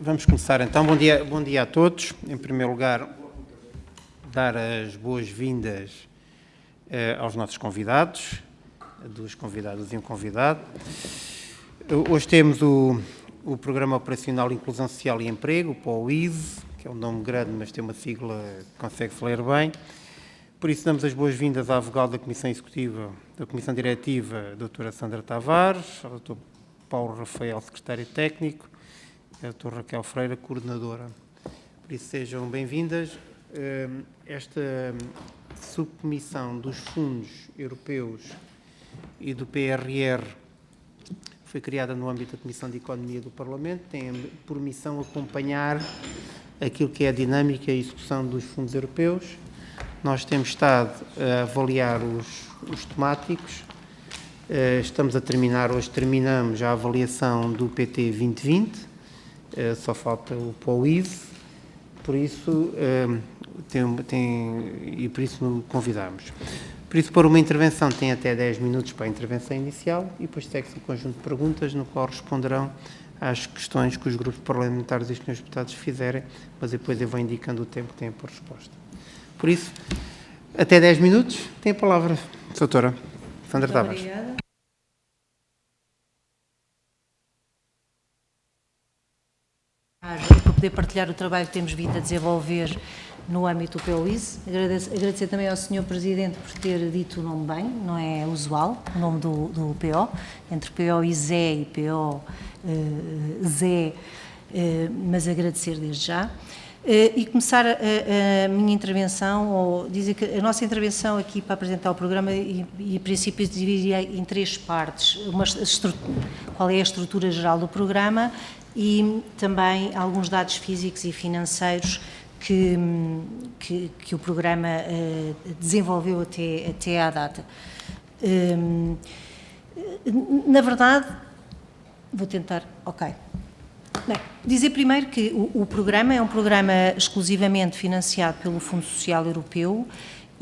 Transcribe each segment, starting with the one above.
Vamos começar então. Bom dia a todos. Em primeiro lugar, dar as boas-vindas aos nossos convidados, dos convidados e um convidado. Hoje temos o Programa Operacional Inclusão Social e Emprego, o POISE, que é um nome grande, mas tem uma sigla que consegue-se ler bem. Por isso, damos as boas-vindas à vogal da Comissão Executiva, da Comissão Diretiva, a doutora Sandra Tavares, ao doutor Paulo Rafael, secretário técnico, e a doutora Raquel Freira, coordenadora. Por isso, sejam bem-vindas. Esta subcomissão dos fundos europeus e do PRR foi criada no âmbito da Comissão de Economia do Parlamento, tem por missão acompanhar aquilo que é a dinâmica e a execução dos fundos europeus. Nós temos estado a avaliar os temáticos, estamos a terminar, hoje terminamos a avaliação do PT 2020, só falta o POISE, por isso, por isso nos convidamos. Por isso, para uma intervenção, tem até 10 minutos para a intervenção inicial e depois segue-se um conjunto de perguntas no qual responderão às questões que os grupos parlamentares e os senhores deputados fizerem, mas depois eu vou indicando o tempo que têm por resposta. Por isso, até 10 minutos, tem a palavra, doutora Sandra Tavares. Obrigada. Para poder partilhar o trabalho que temos vindo a desenvolver no âmbito do POISE. Agradecer também ao Sr. Presidente por ter dito o nome bem, não é usual, o nome do PO, entre POISE e POZE, mas agradecer desde já. E começar a minha intervenção, ou dizer que a nossa intervenção aqui para apresentar o programa, e a princípio dividiria em três partes. Qual é a estrutura geral do programa e também alguns dados físicos e financeiros que o programa desenvolveu até à data. Na verdade, vou tentar, Bem, dizer primeiro que o programa é um programa exclusivamente financiado pelo Fundo Social Europeu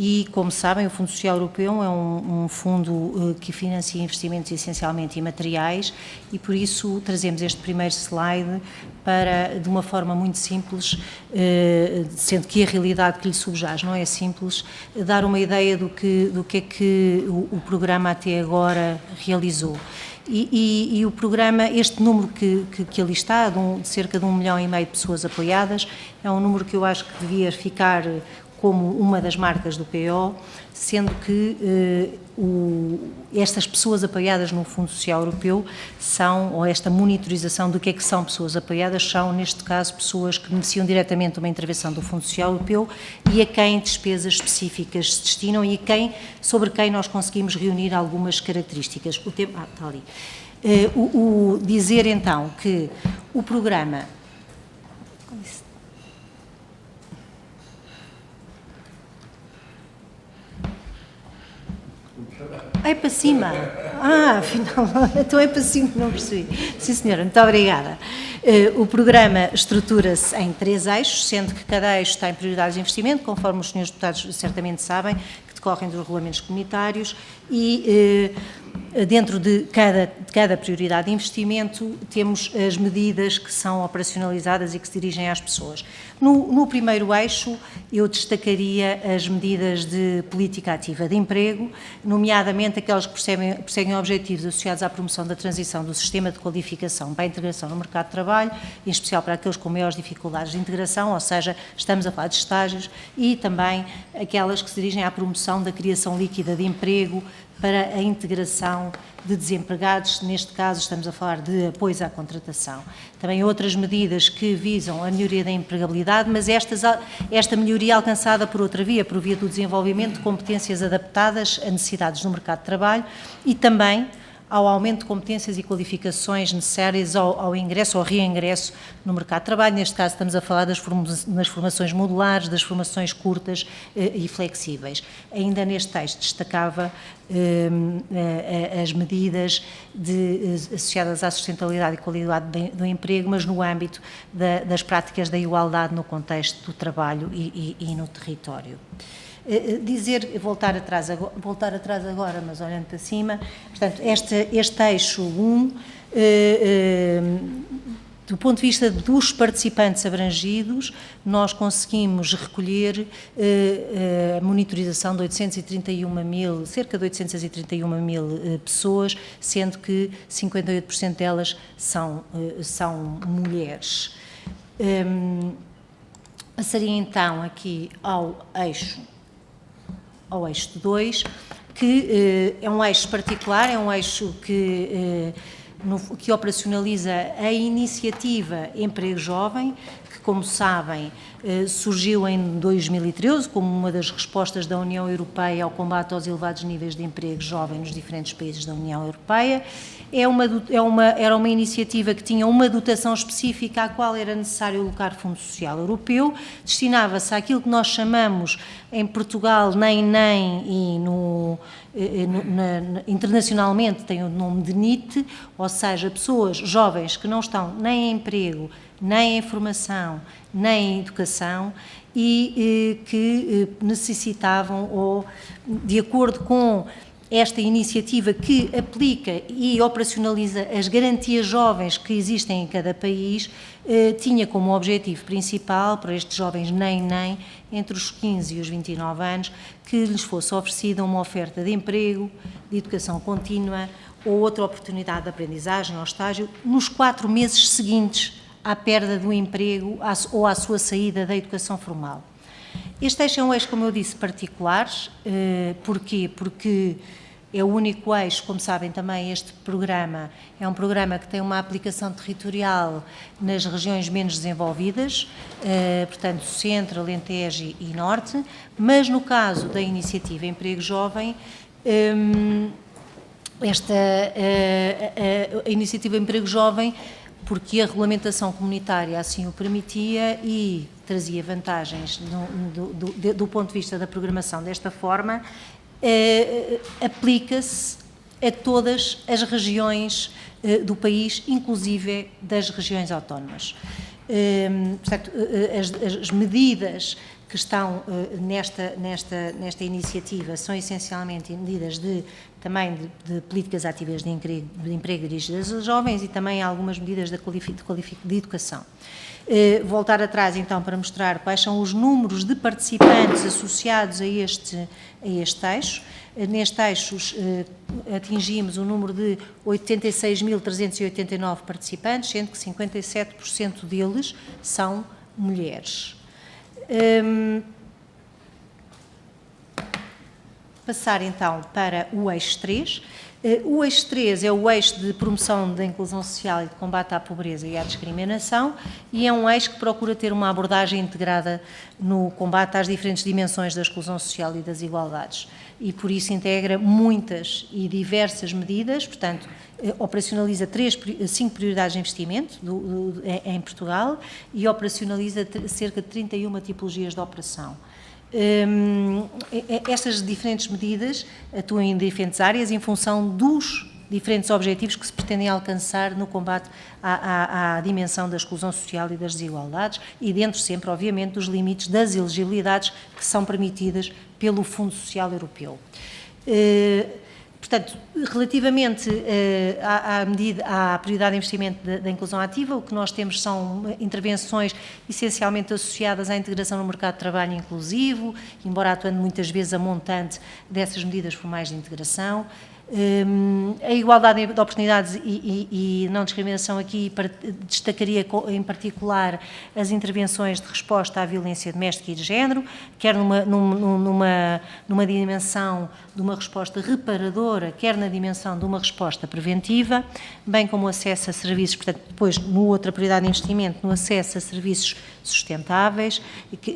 e, como sabem, o Fundo Social Europeu é um fundo que financia investimentos essencialmente imateriais e, por isso, trazemos este primeiro slide para, de uma forma muito simples, sendo que a realidade que lhe subjaz não é simples, dar uma ideia do que é que o programa até agora realizou. E o programa, este número que ali está, de cerca de 1,5 milhão de pessoas apoiadas, é um número que eu acho que devia ficar como uma das marcas do PO, sendo que estas pessoas apoiadas no Fundo Social Europeu são, ou esta monitorização do que é que são pessoas apoiadas, são, neste caso, pessoas que beneficiam diretamente uma intervenção do Fundo Social Europeu e a quem despesas específicas se destinam e sobre quem nós conseguimos reunir algumas características. O tema, está ali. Dizer então que o programa... É para cima. Afinal, então é para cima, não percebi. Sim, senhora, muito obrigada. O programa estrutura-se em 3 eixos, sendo que cada eixo tem prioridades de investimento, conforme os senhores deputados certamente sabem, que decorrem dos regulamentos comunitários, e dentro de cada prioridade de investimento temos as medidas que são operacionalizadas e que se dirigem às pessoas. No primeiro eixo, eu destacaria as medidas de política ativa de emprego, nomeadamente aquelas que perseguem objetivos associados à promoção da transição do sistema de qualificação para a integração no mercado de trabalho, em especial para aqueles com maiores dificuldades de integração, ou seja, estamos a falar de estágios, e também aquelas que se dirigem à promoção da criação líquida de emprego para a integração de desempregados, neste caso estamos a falar de apoios à contratação. Também outras medidas que visam a melhoria da empregabilidade, mas esta melhoria alcançada por outra via, por via do desenvolvimento de competências adaptadas a necessidades do mercado de trabalho e também ao aumento de competências e qualificações necessárias ao ingresso ou reingresso no mercado de trabalho. Neste caso estamos a falar das formações modulares, das formações curtas e flexíveis. Ainda neste texto destacava as medidas associadas à sustentabilidade e qualidade do emprego, mas no âmbito das práticas da igualdade no contexto do trabalho e no território. Voltar atrás agora, mas olhando para cima, portanto, este eixo 1 Do ponto de vista dos participantes abrangidos, nós conseguimos recolher a monitorização de cerca de 831 mil pessoas, sendo que 58% delas são mulheres. Passaria então aqui ao eixo 2, que é um eixo particular, é um eixo que operacionaliza a iniciativa Emprego Jovem, que, como sabem, surgiu em 2013 como uma das respostas da União Europeia ao combate aos elevados níveis de emprego jovem nos diferentes países da União Europeia. Era uma iniciativa que tinha uma dotação específica à qual era necessário alocar Fundo Social Europeu, destinava-se àquilo que nós chamamos em Portugal nem e internacionalmente tem o nome de NEET, ou seja, pessoas jovens que não estão nem em emprego, nem em formação, nem em educação e que necessitavam, ou de acordo com esta iniciativa que aplica e operacionaliza as garantias jovens que existem em cada país, tinha como objetivo principal para estes jovens nem entre os 15 e os 29 anos, que lhes fosse oferecida uma oferta de emprego, de educação contínua ou outra oportunidade de aprendizagem ou estágio nos 4 meses seguintes à perda do emprego ou à sua saída da educação formal. Este eixo é um eixo, como eu disse, particular. Porquê? Porque é o único eixo, como sabem também, este programa é um programa que tem uma aplicação territorial nas regiões menos desenvolvidas, portanto, Centro, Alentejo e Norte, mas no caso da iniciativa Emprego Jovem, a iniciativa Emprego Jovem, porque a regulamentação comunitária assim o permitia e trazia vantagens do ponto de vista da programação desta forma, aplica-se a todas as regiões do país, inclusive das regiões autónomas. Portanto, as medidas que estão nesta iniciativa são essencialmente medidas também de políticas ativas de emprego dirigidas aos jovens e também algumas medidas de educação. Voltar atrás então para mostrar quais são os números de participantes associados a este eixo. Neste eixo atingimos o número de 86.389 participantes, sendo que 57% deles são mulheres. Passar então para o eixo 3. O eixo 3 é o eixo de promoção da inclusão social e de combate à pobreza e à discriminação e é um eixo que procura ter uma abordagem integrada no combate às diferentes dimensões da exclusão social e das igualdades e por isso integra muitas e diversas medidas, portanto, operacionaliza 5 prioridades de investimento em Portugal e operacionaliza cerca de 31 tipologias de operação. Estas diferentes medidas atuam em diferentes áreas em função dos diferentes objetivos que se pretendem alcançar no combate à dimensão da exclusão social e das desigualdades e dentro sempre, obviamente, dos limites das elegibilidades que são permitidas pelo Fundo Social Europeu. Portanto, relativamente à prioridade de investimento da inclusão ativa, o que nós temos são intervenções essencialmente associadas à integração no mercado de trabalho inclusivo, embora atuando muitas vezes a montante dessas medidas formais de integração. A igualdade de oportunidades e não discriminação aqui destacaria em particular as intervenções de resposta à violência doméstica e de género, quer numa dimensão de uma resposta reparadora, quer na dimensão de uma resposta preventiva, bem como o acesso a serviços, portanto, depois, outra prioridade de investimento, no acesso a serviços sustentáveis,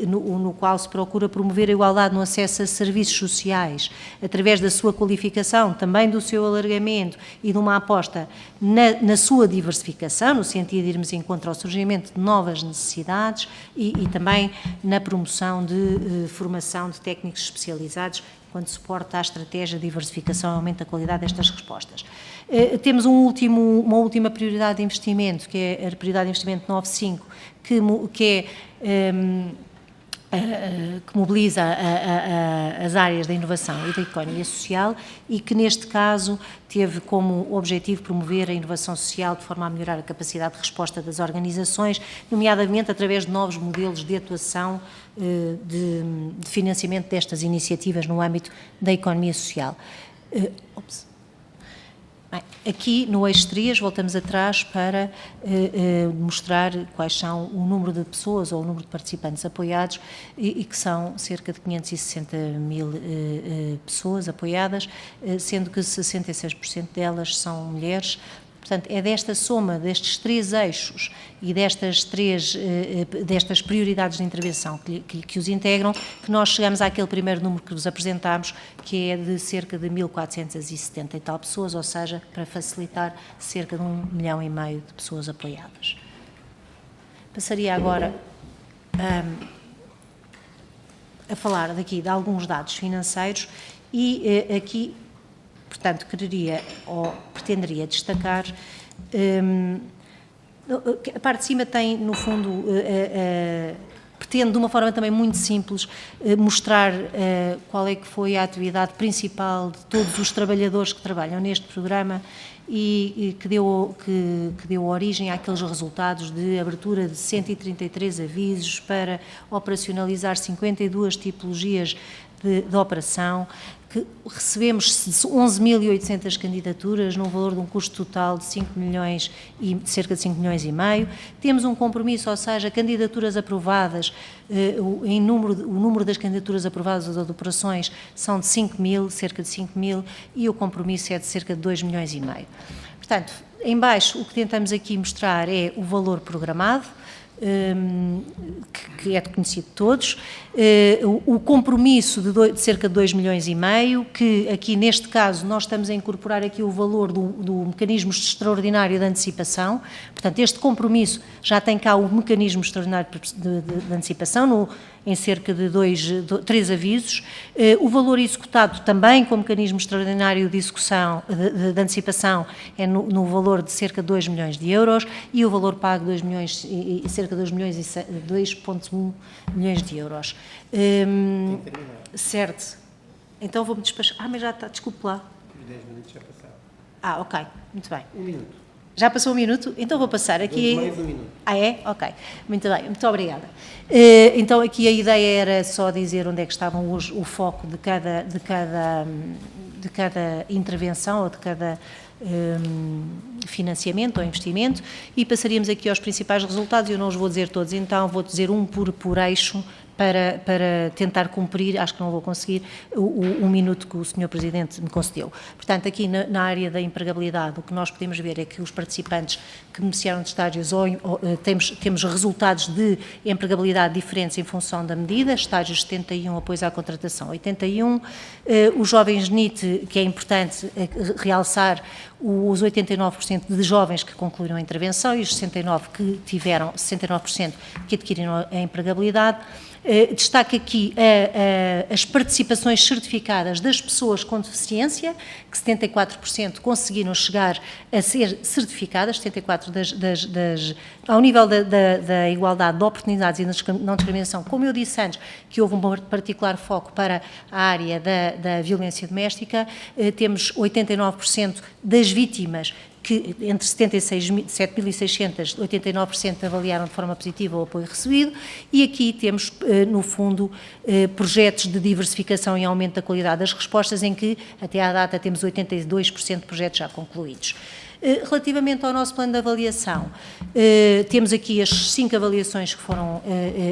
no qual se procura promover a igualdade no acesso a serviços sociais, através da sua qualificação, também do seu alargamento e de uma aposta na sua diversificação, no sentido de irmos em contra ao surgimento de novas necessidades e também na promoção de formação de técnicos especializados, quando suporta a estratégia de diversificação e aumento da qualidade destas respostas. Temos uma última prioridade de investimento, que é a prioridade de investimento 9.5, que é que mobiliza as áreas da inovação e da economia social e que, neste caso, teve como objetivo promover a inovação social de forma a melhorar a capacidade de resposta das organizações, nomeadamente através de novos modelos de atuação de financiamento destas iniciativas no âmbito da economia social. Bem, aqui no eixo 3 voltamos atrás para mostrar quais são o número de pessoas ou o número de participantes apoiados e que são cerca de 560 mil pessoas apoiadas, sendo que 66% delas são mulheres. Portanto, é desta soma, destes 3 eixos e destas prioridades de intervenção que os integram, que nós chegamos àquele primeiro número que vos apresentámos, que é de cerca de 1.470 e tal pessoas, ou seja, para facilitar cerca de 1,5 milhão de pessoas apoiadas. Passaria agora a falar daqui de alguns dados financeiros e aqui, portanto, quereria ou pretenderia destacar, a parte de cima tem, no fundo, pretende, de uma forma também muito simples, mostrar qual é que foi a atividade principal de todos os trabalhadores que trabalham neste programa e que deu origem àqueles resultados de abertura de 133 avisos para operacionalizar 52 tipologias de operação, que recebemos 11.800 candidaturas num valor de um custo total de 5 milhões e cerca de 5 milhões e meio. Temos um compromisso, ou seja, candidaturas aprovadas, o número das candidaturas aprovadas ou de operações são de 5 mil, cerca de 5 mil, e o compromisso é de cerca de 2 milhões e meio. Portanto, em baixo o que tentamos aqui mostrar é o valor programado, que é conhecido de todos, o compromisso de cerca de 2 milhões e meio, que aqui neste caso nós estamos a incorporar aqui o valor do mecanismo extraordinário de antecipação. Portanto, este compromisso já tem cá o mecanismo extraordinário de antecipação, em cerca de 3 avisos, o valor executado também com o mecanismo extraordinário de execução, de antecipação, é no valor de cerca de 2 milhões de euros e o valor pago cerca de 2,1 milhões de euros. Certo. Então vou-me despachar. Mas já está, desculpe lá. Os 10 minutos já passaram. Ok, muito bem. 1 minuto. Já passou 1 minuto? Então vou passar aqui... Mais 1 minuto. É? Ok. Muito bem, muito obrigada. Então aqui a ideia era só dizer onde é que estavam o foco de cada intervenção ou de cada financiamento ou investimento e passaríamos aqui aos principais resultados. Eu não os vou dizer todos, então vou dizer um por eixo para tentar cumprir, acho que não vou conseguir, o minuto que o Sr. Presidente me concedeu. Portanto, aqui na área da empregabilidade, o que nós podemos ver é que os participantes que beneficiaram de estágios, temos resultados de empregabilidade diferentes em função da medida, estágios 71, apoios à contratação 81, os jovens NIT, que é importante realçar, os 89% de jovens que concluíram a intervenção e os 69% que adquiriram a empregabilidade. Destaco aqui as participações certificadas das pessoas com deficiência, que 74% conseguiram chegar a ser certificadas, 74% ao nível da igualdade de oportunidades e da não discriminação, como eu disse antes, que houve um particular foco para a área da violência doméstica, temos 89% das vítimas que entre 7.600, 89% avaliaram de forma positiva o apoio recebido, e aqui temos, no fundo, projetos de diversificação e aumento da qualidade das respostas, em que, até à data, temos 82% de projetos já concluídos. Relativamente ao nosso plano de avaliação, temos aqui as 5 avaliações que foram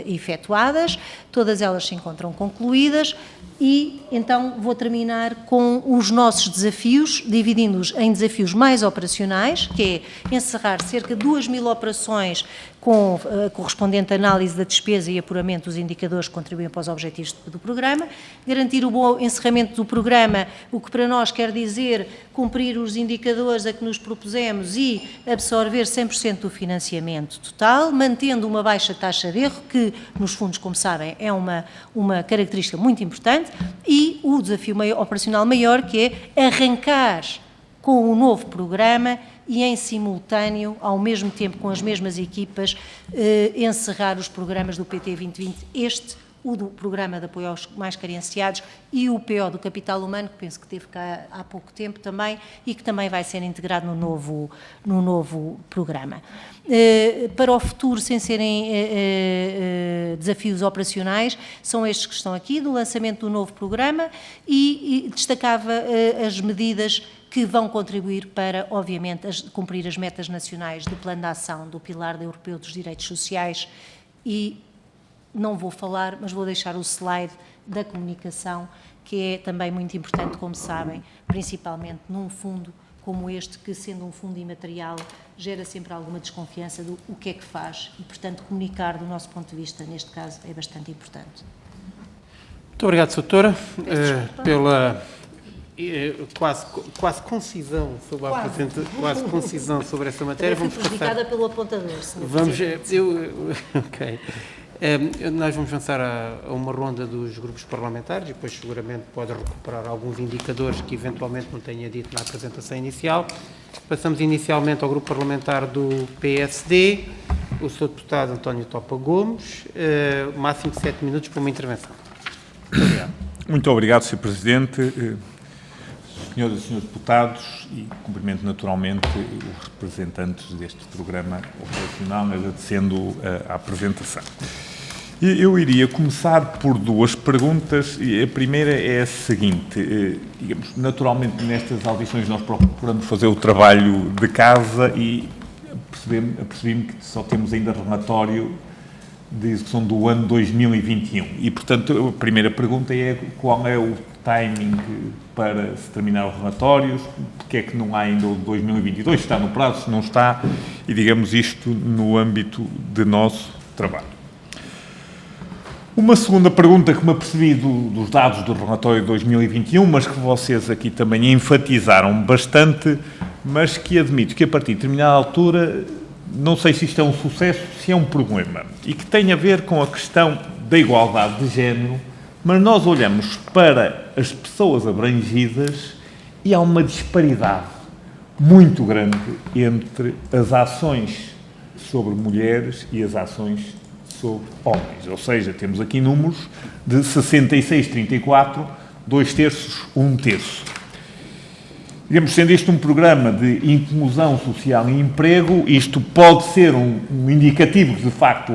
efetuadas, todas elas se encontram concluídas, e então vou terminar com os nossos desafios, dividindo-os em desafios mais operacionais, que é encerrar cerca de 2.000 operações com a correspondente análise da despesa e apuramento dos indicadores que contribuem para os objetivos do programa, garantir o bom encerramento do programa, o que para nós quer dizer cumprir os indicadores a que nos propusemos e absorver 100% do financiamento total, mantendo uma baixa taxa de erro, que nos fundos, como sabem, é uma característica muito importante, e o desafio operacional maior, que é arrancar com o novo programa e, em simultâneo, ao mesmo tempo, com as mesmas equipas, encerrar os programas do PT 2020, este o do Programa de Apoio aos Mais Carenciados e o PO do Capital Humano, que penso que teve cá há pouco tempo também, e que também vai ser integrado no novo programa. Para o futuro, sem serem desafios operacionais, são estes que estão aqui, do lançamento do novo programa, e destacava as medidas que vão contribuir para, obviamente, cumprir as metas nacionais do Plano de Ação do Pilar Europeu dos Direitos Sociais. E não vou falar, mas vou deixar o slide da comunicação, que é também muito importante, como sabem, principalmente num fundo como este, que, sendo um fundo imaterial, gera sempre alguma desconfiança do o que é que faz e, portanto, comunicar, do nosso ponto de vista, neste caso, é bastante importante. Muito obrigado, Doutora, pela quase concisão sobre a apresentação, quase concisão sobre essa matéria. Vamos passar pelo apontador. Ok. Nós vamos avançar a uma ronda dos grupos parlamentares e depois seguramente pode recuperar alguns indicadores que eventualmente não tenha dito na apresentação inicial. Passamos inicialmente ao grupo parlamentar do PSD, o Sr. Deputado António Topa Gomes, máximo de 7 minutos para uma intervenção. Muito obrigado. Muito obrigado, Sr. Presidente. Senhoras e senhores deputados, e cumprimento naturalmente os representantes deste programa operacional, agradecendo a apresentação. Eu iria começar por duas perguntas, e a primeira é a seguinte, digamos, naturalmente nestas audições nós procuramos fazer o trabalho de casa e percebi-me que só temos ainda relatório de execução do ano 2021 e, portanto, a primeira pergunta é qual é o timing para se terminar os relatórios, porque é que não há ainda o de 2022, está no prazo, se não está, e digamos isto no âmbito de nosso trabalho. Uma segunda pergunta que me apercebi dos dados do relatório de 2021, mas que vocês aqui também enfatizaram bastante, mas que admito que a partir de determinada altura, não sei se isto é um sucesso, se é um problema, e que tem a ver com a questão da igualdade de género, mas nós olhamos para as pessoas abrangidas e há uma disparidade muito grande entre as ações sobre mulheres e as ações sobre homens. Ou seja, temos aqui números de 66-34, 2/3, 1/3. Digamos, sendo este um programa de inclusão social e emprego, isto pode ser um indicativo que, de facto,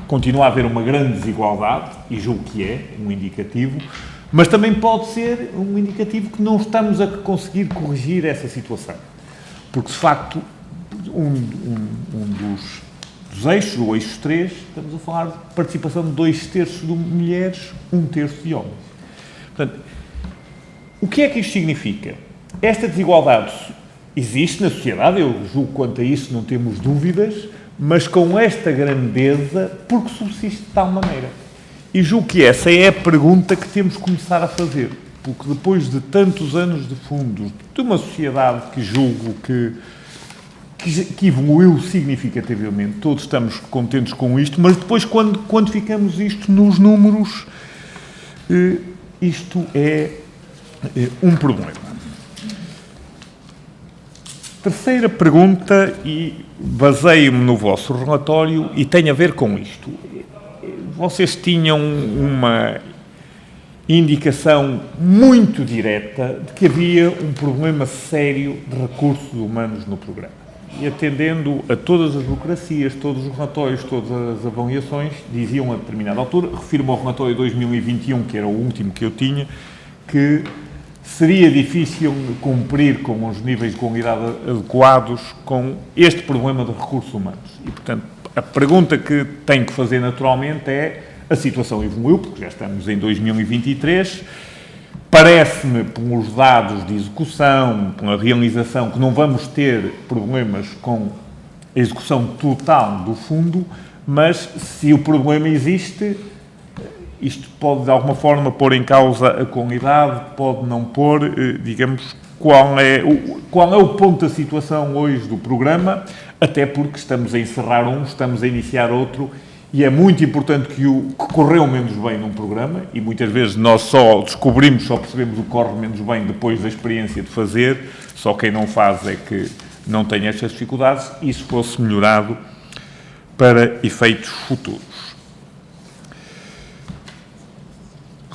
continua a haver uma grande desigualdade, e julgo que é um indicativo, mas também pode ser um indicativo que não estamos a conseguir corrigir essa situação. Porque, de facto, um dos eixos, o eixo 3, estamos a falar de participação de 2/3 de mulheres, 1/3 de homens. Portanto, o que é que isto significa? Esta desigualdade existe na sociedade, eu julgo que quanto a isso não temos dúvidas, mas com esta grandeza, porque subsiste de tal maneira. E julgo que essa é a pergunta que temos que começar a fazer, porque depois de tantos anos de fundos, de uma sociedade que julgo que evoluiu significativamente, todos estamos contentes com isto, mas depois quando ficamos isto nos números, isto é um problema. Terceira pergunta, e baseio-me no vosso relatório, e tem a ver com isto. Vocês tinham uma indicação muito direta de que havia um problema sério de recursos humanos no programa. E atendendo a todas as burocracias, todos os relatórios, todas as avaliações, diziam a determinada altura, refiro-me ao relatório de 2021, que era o último que eu tinha, que seria difícil cumprir com os níveis de qualidade adequados com este problema de recursos humanos. E, portanto, a pergunta que tenho que fazer naturalmente é: a situação evoluiu, porque já estamos em 2023, parece-me, pelos dados de execução, pela realização, que não vamos ter problemas com a execução total do fundo, mas se o problema existe, isto pode, de alguma forma, pôr em causa a qualidade, pode não pôr, digamos, qual é o ponto da situação hoje do programa, até porque estamos a encerrar um, estamos a iniciar outro, e é muito importante que o que correu menos bem num programa, e muitas vezes nós só percebemos o que corre menos bem depois da experiência de fazer, só quem não faz é que não tem estas dificuldades, e isso fosse melhorado para efeitos futuros.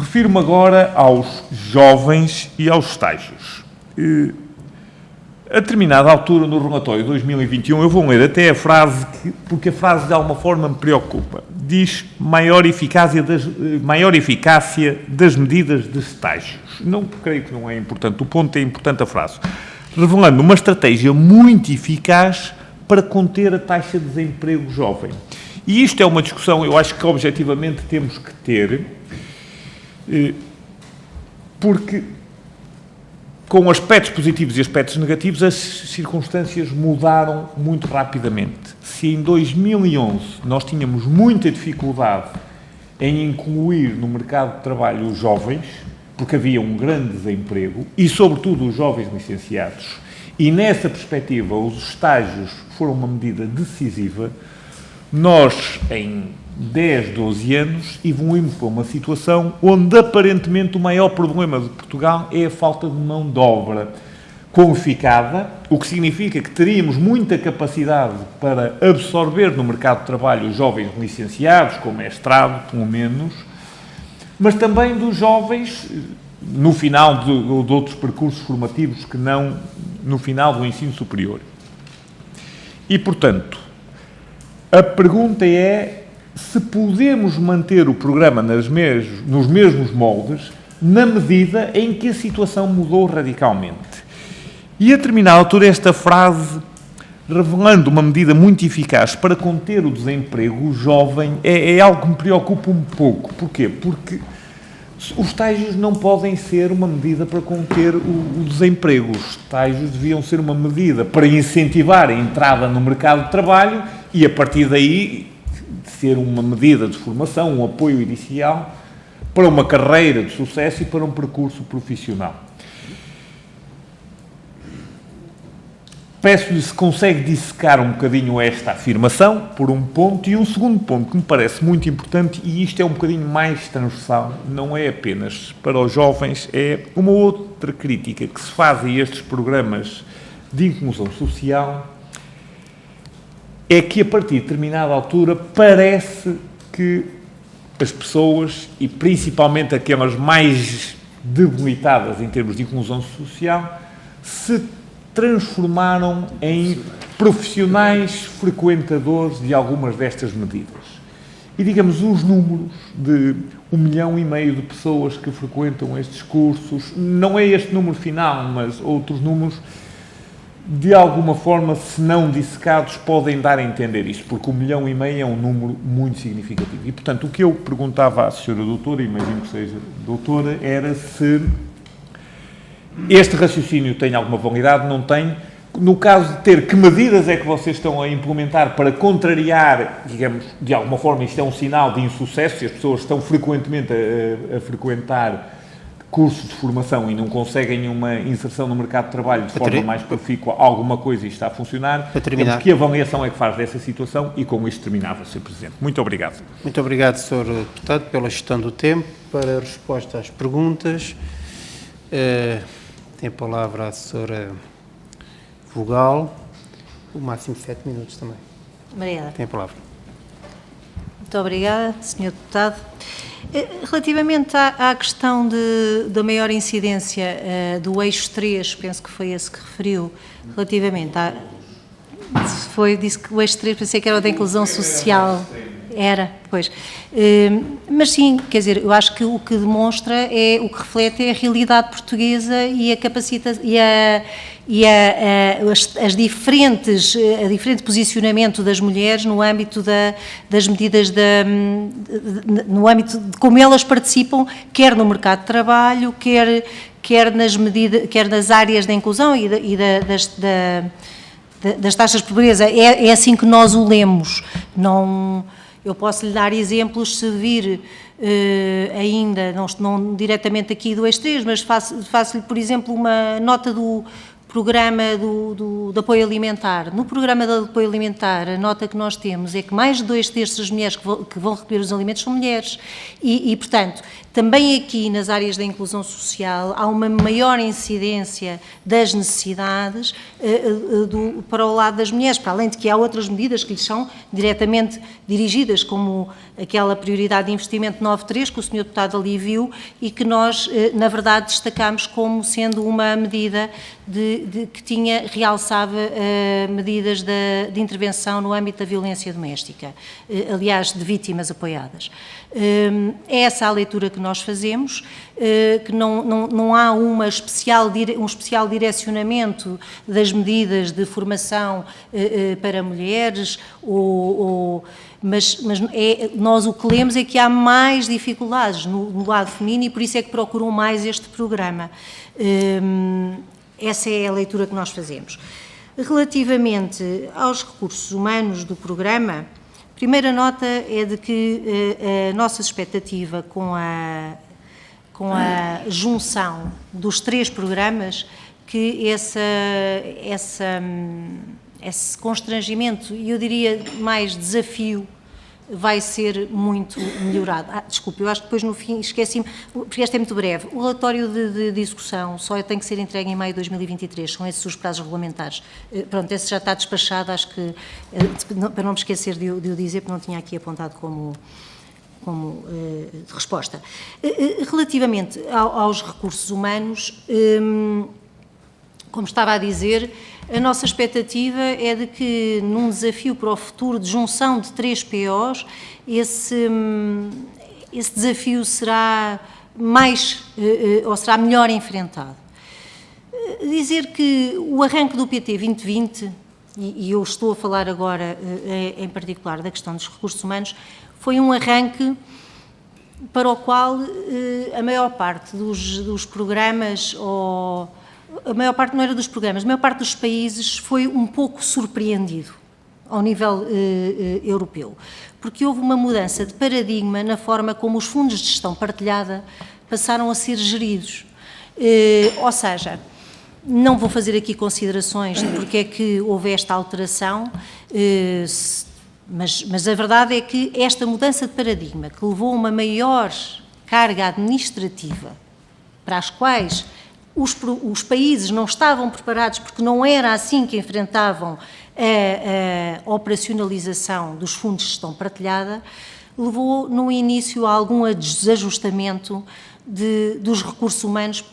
refiro-me agora aos jovens e aos estágios. A determinada altura, no relatório de 2021, eu vou ler até a frase, porque a frase de alguma forma me preocupa. Diz maior eficácia das medidas de estágios. Não creio que não é importante, o ponto é importante a frase. Revelando uma estratégia muito eficaz para conter a taxa de desemprego jovem. E isto é uma discussão, eu acho que objetivamente temos que ter, porque com aspectos positivos e aspectos negativos as circunstâncias mudaram muito rapidamente. Se em 2011 nós tínhamos muita dificuldade em incluir no mercado de trabalho os jovens, porque havia um grande desemprego, e sobretudo os jovens licenciados, e nessa perspectiva os estágios foram uma medida decisiva, nós, em 10, 12 anos, evoluímos para uma situação onde, aparentemente, o maior problema de Portugal é a falta de mão de obra qualificada, o que significa que teríamos muita capacidade para absorver no mercado de trabalho os jovens licenciados, com mestrado, pelo menos, mas também dos jovens no final de outros percursos formativos que não no final do ensino superior. E, portanto, a pergunta é se podemos manter o programa nos mesmos moldes, na medida em que a situação mudou radicalmente. E a determinada altura esta frase, revelando uma medida muito eficaz para conter o desemprego jovem, é algo que me preocupa um pouco. Porquê? Porque os estágios não podem ser uma medida para conter o desemprego. Os estágios deviam ser uma medida para incentivar a entrada no mercado de trabalho e, a partir daí, ser uma medida de formação, um apoio inicial para uma carreira de sucesso e para um percurso profissional. Peço-lhe se consegue dissecar um bocadinho esta afirmação, por um ponto, e um segundo ponto que me parece muito importante, e isto é um bocadinho mais transversal, não é apenas para os jovens, é uma outra crítica que se faz a estes programas de inclusão social, é que a partir de determinada altura parece que as pessoas, e principalmente aquelas mais debilitadas em termos de inclusão social, se transformaram em profissionais frequentadores de algumas destas medidas. E, digamos, os números de 1,5 milhão de pessoas que frequentam estes cursos, não é este número final, mas outros números, de alguma forma, se não dissecados, podem dar a entender isto, porque 1,5 milhão é um número muito significativo. E, portanto, o que eu perguntava à senhora doutora, imagino que seja doutora, era se este raciocínio tem alguma validade, não tem. No caso de ter, que medidas é que vocês estão a implementar para contrariar, digamos, de alguma forma, isto é um sinal de insucesso, se as pessoas estão frequentemente a frequentar cursos de formação e não conseguem uma inserção no mercado de trabalho de forma mais profícua, alguma coisa está a funcionar. Para terminar, que avaliação é que faz dessa situação? E com isto terminava, Sr. Presidente. Muito obrigado. Muito obrigado, Sr. Deputado, pela gestão do tempo, para a resposta às perguntas. Tem a palavra a Sra. Vogal, o máximo de 7 minutos também. Obrigada. Tem a palavra. Muito obrigada, Sr. Deputado. Relativamente à questão da maior incidência do eixo 3, penso que foi esse que referiu, relativamente disse que o eixo 3, pensei que era o da inclusão social. Era, pois. Mas sim, quer dizer, eu acho que o que demonstra o que reflete é a realidade portuguesa e a capacidade a diferente posicionamento das mulheres no âmbito das medidas no âmbito de como elas participam, quer no mercado de trabalho, quer nas áreas da inclusão e das taxas de pobreza. É assim que nós o lemos. Não. Eu posso lhe dar exemplos, se vir ainda, não diretamente aqui do eixo 3, mas faço-lhe, por exemplo, uma nota programa de apoio alimentar. No programa de apoio alimentar, a nota que nós temos é que mais de 2/3 das mulheres que vão recolher os alimentos são mulheres. E, portanto, também aqui nas áreas da inclusão social há uma maior incidência das necessidades para o lado das mulheres, para além de que há outras medidas que lhes são diretamente dirigidas, como aquela prioridade de investimento 9.3, que o Sr. Deputado ali viu e que nós, na verdade, destacámos como sendo uma medida que realçava medidas de intervenção no âmbito da violência doméstica, aliás, de vítimas apoiadas. É essa a leitura que nós fazemos, que não há um especial direcionamento das medidas de formação para mulheres, mas nós o que lemos é que há mais dificuldades no lado feminino e por isso é que procuram mais este programa. Essa é a leitura que nós fazemos. Relativamente aos recursos humanos do programa, a primeira nota é de que a nossa expectativa com a junção dos 3 programas, que esse constrangimento, e eu diria mais desafio, vai ser muito melhorado. Desculpe, eu acho que depois no fim esqueci-me, porque este é muito breve. O relatório de execução só tem que ser entregue em maio de 2023, são esses os prazos regulamentares. Pronto, esse já está despachado, acho que, para não me esquecer de o dizer, porque não tinha aqui apontado como resposta. Relativamente aos recursos humanos, como estava a dizer, a nossa expectativa é de que, num desafio para o futuro de junção de 3 POs, esse desafio será ou será melhor enfrentado. Dizer que o arranque do PT 2020, e eu estou a falar agora em particular da questão dos recursos humanos, foi um arranque para o qual a maior parte dos programas, a maior parte não era dos programas, a maior parte dos países foi um pouco surpreendido ao nível europeu, porque houve uma mudança de paradigma na forma como os fundos de gestão partilhada passaram a ser geridos. Ou seja, não vou fazer aqui considerações de porque é que houve esta alteração, mas a verdade é que esta mudança de paradigma, que levou a uma maior carga administrativa, para as quais os países não estavam preparados, porque não era assim que enfrentavam a operacionalização dos fundos de gestão partilhada, levou no início a algum desajustamento dos recursos humanos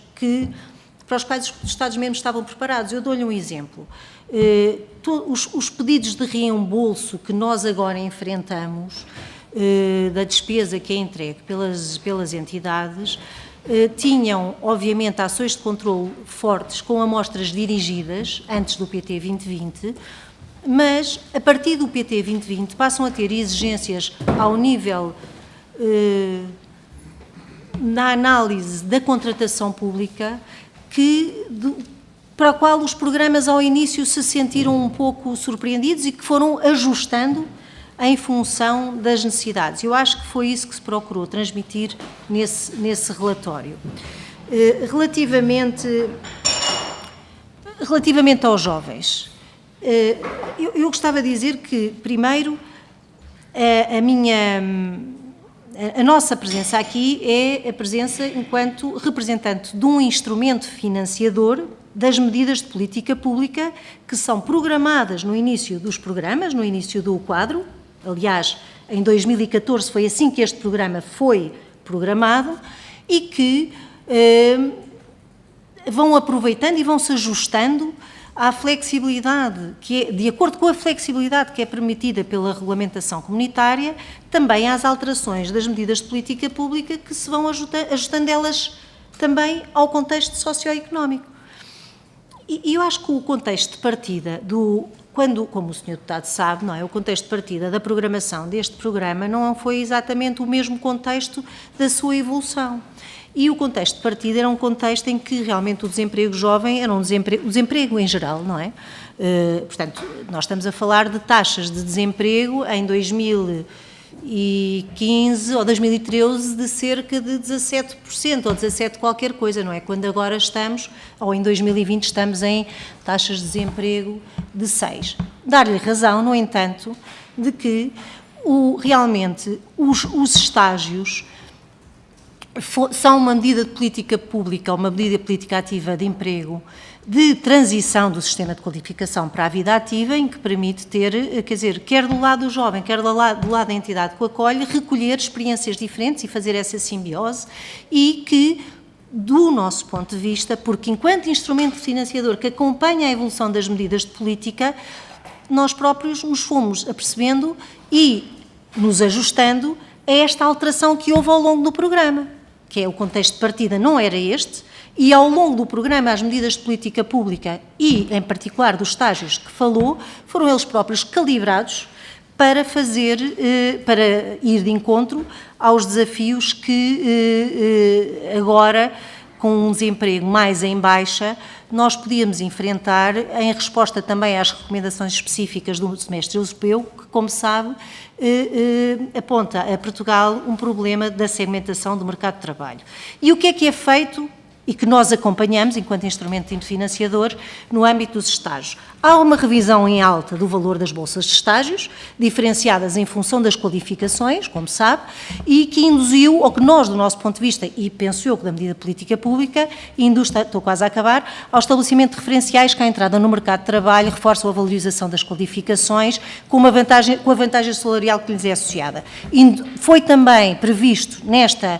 para os quais os Estados-membros estavam preparados. Eu dou-lhe um exemplo. Os pedidos de reembolso que nós agora enfrentamos, da despesa que é entregue pelas entidades, tinham, obviamente, ações de controle fortes com amostras dirigidas antes do PT 2020, mas, a partir do PT 2020, passam a ter exigências ao nível na análise da contratação pública para a qual os programas ao início se sentiram um pouco surpreendidos e que foram ajustando em função das necessidades. Eu acho que foi isso que se procurou transmitir nesse relatório. Relativamente aos jovens, eu gostava de dizer que, primeiro, a nossa presença aqui é a presença enquanto representante de um instrumento financiador das medidas de política pública que são programadas no início dos programas, no início do quadro. Aliás, em 2014 foi assim que este programa foi programado e que vão aproveitando e vão se ajustando à flexibilidade, de acordo com a flexibilidade que é permitida pela regulamentação comunitária, também às alterações das medidas de política pública que se vão ajustando elas também ao contexto socioeconómico. E eu acho que o contexto de partida como o Sr. Deputado sabe, não é? O contexto de partida da programação deste programa não foi exatamente o mesmo contexto da sua evolução. E o contexto de partida era um contexto em que realmente o desemprego jovem era o desemprego em geral, não é? Portanto, nós estamos a falar de taxas de desemprego em 2012 2015 ou 2013 de cerca de 17% ou 17% qualquer coisa, não é? Quando agora estamos, ou em 2020 estamos em taxas de desemprego de 6%. Dar-lhe razão, no entanto, de que realmente os estágios são uma medida de política pública, uma medida de política ativa de emprego, de transição do sistema de qualificação para a vida ativa, em que permite ter, quer dizer, quer do lado do jovem, quer do lado da entidade que o acolhe, recolher experiências diferentes e fazer essa simbiose, e que, do nosso ponto de vista, porque enquanto instrumento financiador que acompanha a evolução das medidas de política, nós próprios nos fomos apercebendo e nos ajustando a esta alteração que houve ao longo do programa, que é o contexto de partida não era este, e ao longo do programa as medidas de política pública e, em particular, dos estágios que falou, foram eles próprios calibrados para ir de encontro aos desafios que agora, com um desemprego mais em baixa, nós podíamos enfrentar em resposta também às recomendações específicas do semestre europeu, que, como sabe, aponta a Portugal um problema da segmentação do mercado de trabalho. E o que é feito e que nós acompanhamos enquanto instrumento financiador no âmbito dos estágios? Há uma revisão em alta do valor das bolsas de estágios, diferenciadas em função das qualificações, como sabe, e que induziu, ou que nós, do nosso ponto de vista, e penso eu que da medida de política pública, estou quase a acabar, ao estabelecimento de referenciais que a entrada no mercado de trabalho reforçam a valorização das qualificações com a vantagem salarial que lhes é associada. E foi também previsto nesta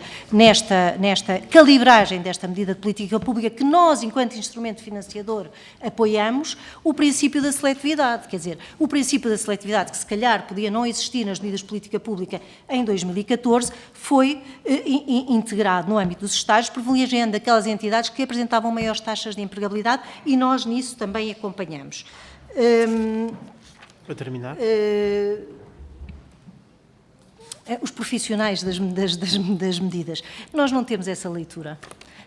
calibragem desta medida de política pública que nós, enquanto instrumento financiador, apoiamos, o princípio da seletividade, quer dizer, o princípio da seletividade, que se calhar podia não existir nas medidas de política pública em 2014, foi integrado no âmbito dos estágios, privilegiando aquelas entidades que apresentavam maiores taxas de empregabilidade, e nós nisso também acompanhamos. Para terminar. Os profissionais das medidas. Nós não temos essa leitura.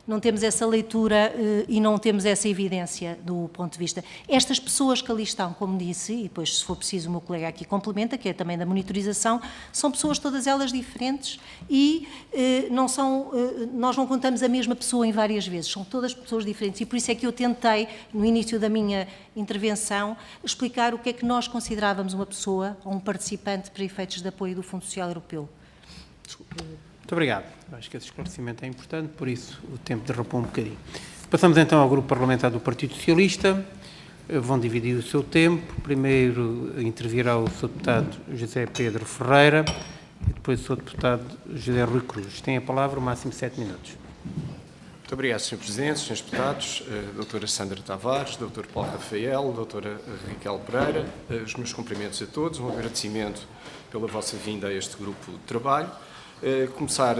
Não temos essa leitura e não temos essa evidência do ponto de vista. Estas pessoas que ali estão, como disse, e depois, se for preciso, o meu colega aqui complementa, que é também da monitorização, são pessoas todas elas diferentes e nós não contamos a mesma pessoa em várias vezes, são todas pessoas diferentes, e por isso é que eu tentei, no início da minha intervenção, explicar o que é que nós considerávamos uma pessoa ou um participante para efeitos de apoio do Fundo Social Europeu. Muito obrigado. Acho que esse esclarecimento é importante, por isso o tempo derrapou um bocadinho. Passamos então ao Grupo Parlamentar do Partido Socialista. Vão dividir o seu tempo. Primeiro intervirá o Sr. Deputado José Pedro Ferreira e depois o Sr. Deputado José Rui Cruz. Tem a palavra, o máximo 7 minutos. Muito obrigado, Sr. Presidente, Srs. Deputados, Dra. Sandra Tavares, Dr. Paulo Rafael, Dra. Raquel Pereira, os meus cumprimentos a todos, um agradecimento pela vossa vinda a este grupo de trabalho. Começar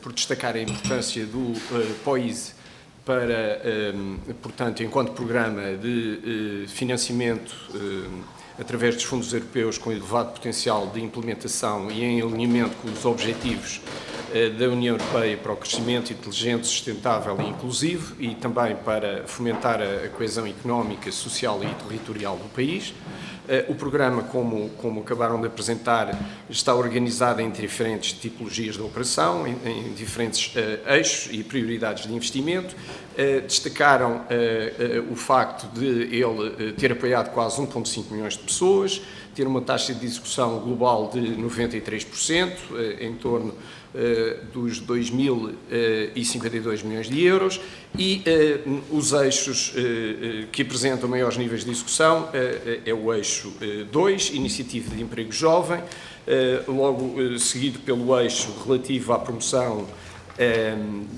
por destacar a importância do POISE para, portanto, enquanto programa de financiamento através dos fundos europeus com elevado potencial de implementação e em alinhamento com os objetivos da União Europeia para o crescimento inteligente, sustentável e inclusivo, e também para fomentar a coesão económica, social e territorial do país. O programa, como acabaram de apresentar, está organizado em diferentes tipologias de operação, em diferentes eixos e prioridades de investimento. Destacaram o facto de ele ter apoiado quase 1,5 milhões de pessoas, ter uma taxa de execução global de 93%, em torno dos 2.052 milhões de euros, e os eixos que apresentam maiores níveis de execução é o eixo 2, Iniciativa de Emprego Jovem, logo seguido pelo eixo relativo à promoção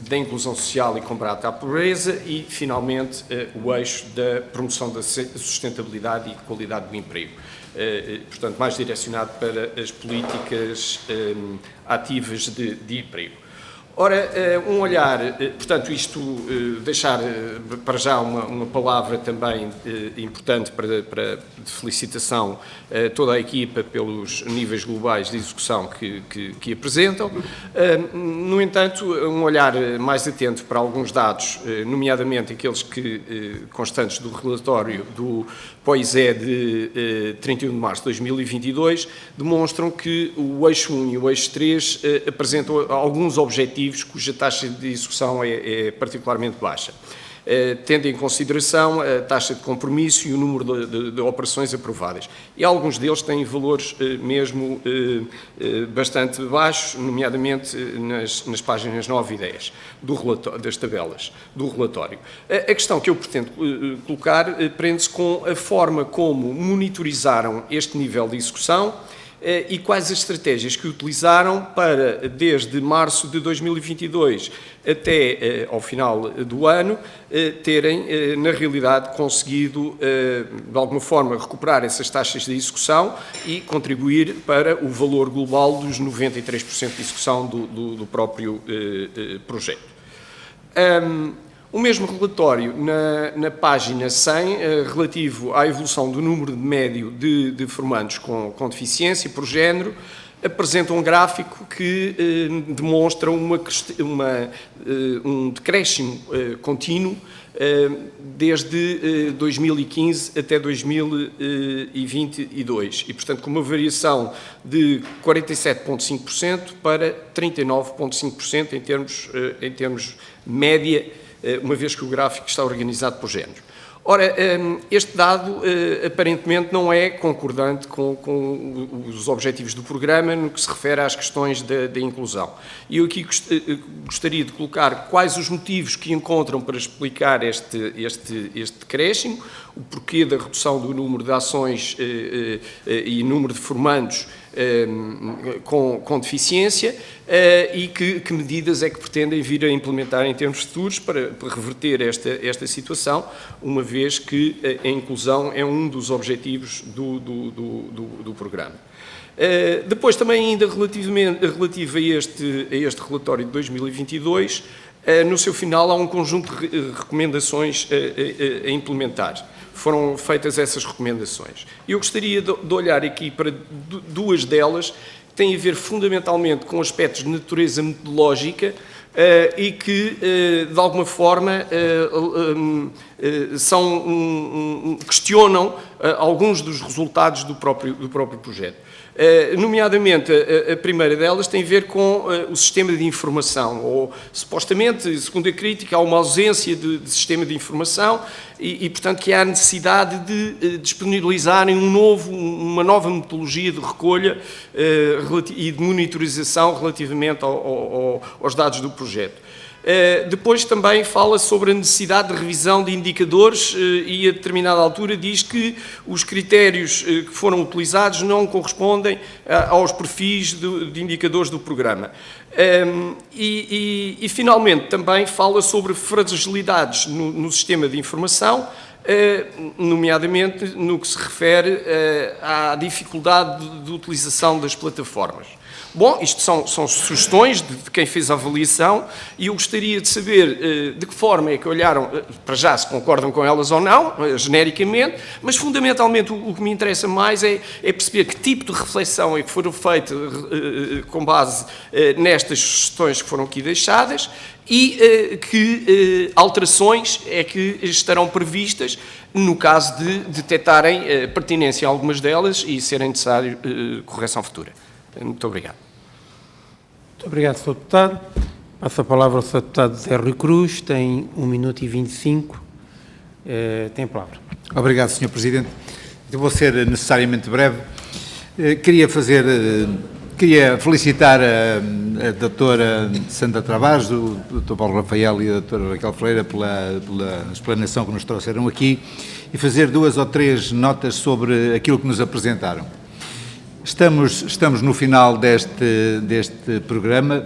da inclusão social e combate à pobreza e, finalmente, o eixo da promoção da sustentabilidade e qualidade do emprego. Portanto, mais direcionado para as políticas ativas de emprego. Ora, um olhar, portanto, isto deixar para já uma palavra também importante de felicitação a toda a equipa pelos níveis globais de execução que apresentam. No entanto, um olhar mais atento para alguns dados, nomeadamente aqueles constantes do relatório do POISE de 31 de março de 2022, demonstram que o eixo 1 e o eixo 3 apresentam alguns objetivos cuja taxa de execução é particularmente baixa, tendo em consideração a taxa de compromisso e o número de operações aprovadas. E alguns deles têm valores mesmo bastante baixos, nomeadamente nas páginas 9 e 10 das tabelas do relatório. A questão que eu pretendo colocar prende-se com a forma como monitorizaram este nível de execução e quais as estratégias que utilizaram para, desde março de 2022 até ao final do ano, terem, na realidade, conseguido, de alguma forma, recuperar essas taxas de execução e contribuir para o valor global dos 93% de execução do próprio projeto. O mesmo relatório, na página 100, relativo à evolução do número médio de formandos com deficiência por género, apresenta um gráfico que demonstra um decréscimo contínuo desde 2015 até 2022 e, portanto, com uma variação de 47,5% para 39,5% em termos média, uma vez que o gráfico está organizado por género. Ora, este dado aparentemente não é concordante com os objetivos do programa no que se refere às questões da inclusão. E eu aqui gostaria de colocar quais os motivos que encontram para explicar este decréscimo, o porquê da redução do número de ações e número de formandos com deficiência e que medidas é que pretendem vir a implementar em termos futuros para reverter esta situação, uma vez que a inclusão é um dos objetivos do programa. Depois, também ainda relativo a este relatório de 2022, no seu final há um conjunto de recomendações a implementar. Foram feitas essas recomendações. Eu gostaria de olhar aqui para duas delas, que têm a ver fundamentalmente com aspectos de natureza metodológica e que, de alguma forma, questionam alguns dos resultados do próprio projeto. Nomeadamente, a primeira delas tem a ver com o sistema de informação, ou, supostamente, segundo a crítica, há uma ausência de sistema de informação e, portanto, que há necessidade de disponibilizarem uma nova metodologia de recolha e de monitorização relativamente aos dados do projeto. Depois também fala sobre a necessidade de revisão de indicadores e a determinada altura diz que os critérios que foram utilizados não correspondem aos perfis de indicadores do programa. E finalmente também fala sobre fragilidades no sistema de informação, nomeadamente no que se refere à dificuldade de utilização das plataformas. Bom, isto são sugestões de quem fez a avaliação e eu gostaria de saber de que forma é que olharam, para já se concordam com elas ou não, genericamente, mas fundamentalmente o que me interessa mais é perceber que tipo de reflexão é que foram feitas com base nestas sugestões que foram aqui deixadas e que alterações é que estarão previstas no caso de detectarem pertinência a algumas delas e serem necessário correção futura. Muito obrigado. Muito obrigado, Sr. Deputado. Passo a palavra ao Sr. Deputado Zé Rui Cruz, tem 1 minuto e 25. Tem a palavra. Obrigado, Sr. Presidente. Eu vou ser necessariamente breve. Queria felicitar a doutora Sandra Tavares, o Dr. Paulo Rafael e a doutora Raquel Freire pela explanação que nos trouxeram aqui e fazer 2 ou 3 notas sobre aquilo que nos apresentaram. Estamos no final deste programa,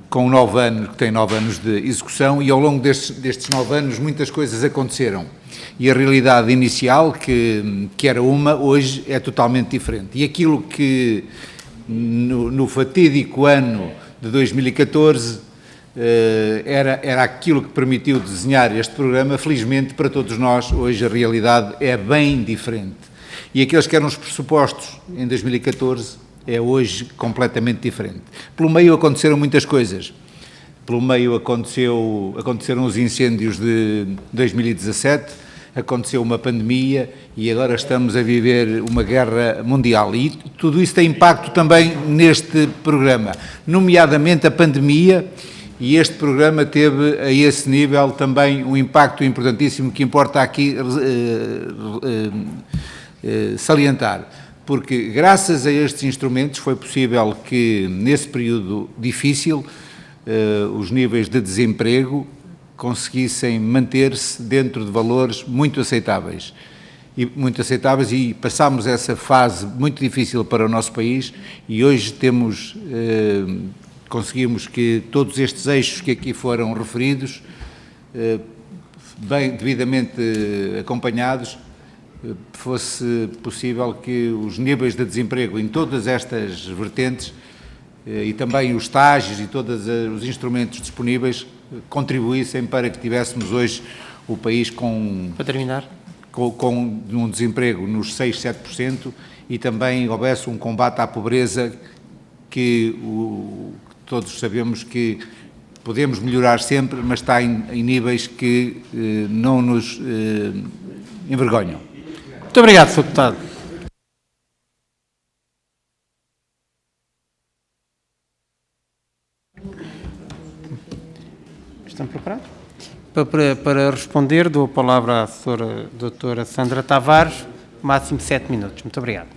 com 9 anos, que tem 9 anos de execução, e ao longo destes 9 anos muitas coisas aconteceram. E a realidade inicial, que era hoje é totalmente diferente. E aquilo que no fatídico ano de 2014 era aquilo que permitiu desenhar este programa. Felizmente para todos nós, hoje a realidade é bem diferente. E aqueles que eram os pressupostos em 2014 é hoje completamente diferente. Pelo meio aconteceram muitas coisas. Pelo meio aconteceram os incêndios de 2017, aconteceu uma pandemia e agora estamos a viver uma guerra mundial. E tudo isso tem impacto também neste programa, nomeadamente a pandemia, e este programa teve a esse nível também um impacto importantíssimo que importa aqui salientar. Porque graças a estes instrumentos foi possível que nesse período difícil os níveis de desemprego conseguissem manter-se dentro de valores muito aceitáveis e passámos essa fase muito difícil para o nosso país e hoje conseguimos que todos estes eixos que aqui foram referidos, bem devidamente acompanhados, fosse possível que os níveis de desemprego em todas estas vertentes e também os estágios e todos os instrumentos disponíveis contribuíssem para que tivéssemos hoje o país com um desemprego nos 6, 7% e também houvesse um combate à pobreza que todos sabemos que podemos melhorar sempre, mas está em níveis que não nos envergonham. Muito obrigado, Sr. Deputado. Estão preparados? Para responder, dou a palavra à doutora Sandra Tavares, máximo 7 minutos. Muito obrigado.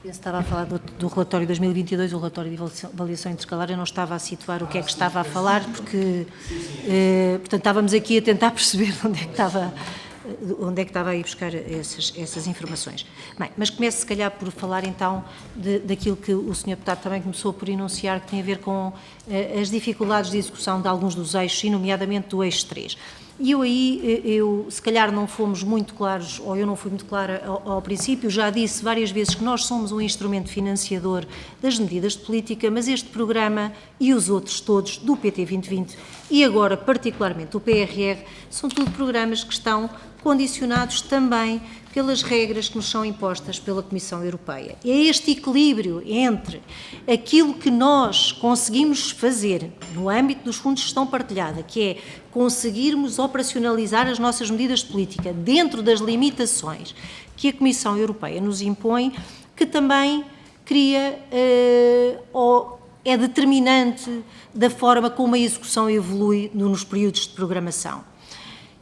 Eu estava a falar do relatório 2022, o relatório de avaliação interescalar. Eu não estava a situar o que é que estava a falar, porque, portanto, estávamos aqui a tentar perceber onde é que estava a ir buscar essas informações. Bem, mas começo se calhar por falar então daquilo que o Sr. Deputado também começou por enunciar, que tem a ver com as dificuldades de execução de alguns dos eixos, e nomeadamente do eixo 3. E eu se calhar não fomos muito claros, ou eu não fui muito clara ao princípio, já disse várias vezes que nós somos um instrumento financiador das medidas de política, mas este programa e os outros todos do PT 2020 e agora particularmente o PRR, são tudo programas que estão condicionados também pelas regras que nos são impostas pela Comissão Europeia. É este equilíbrio entre aquilo que nós conseguimos fazer no âmbito dos fundos de gestão partilhada, que é conseguirmos operacionalizar as nossas medidas de política dentro das limitações que a Comissão Europeia nos impõe, que também cria ou é determinante da forma como a execução evolui nos períodos de programação.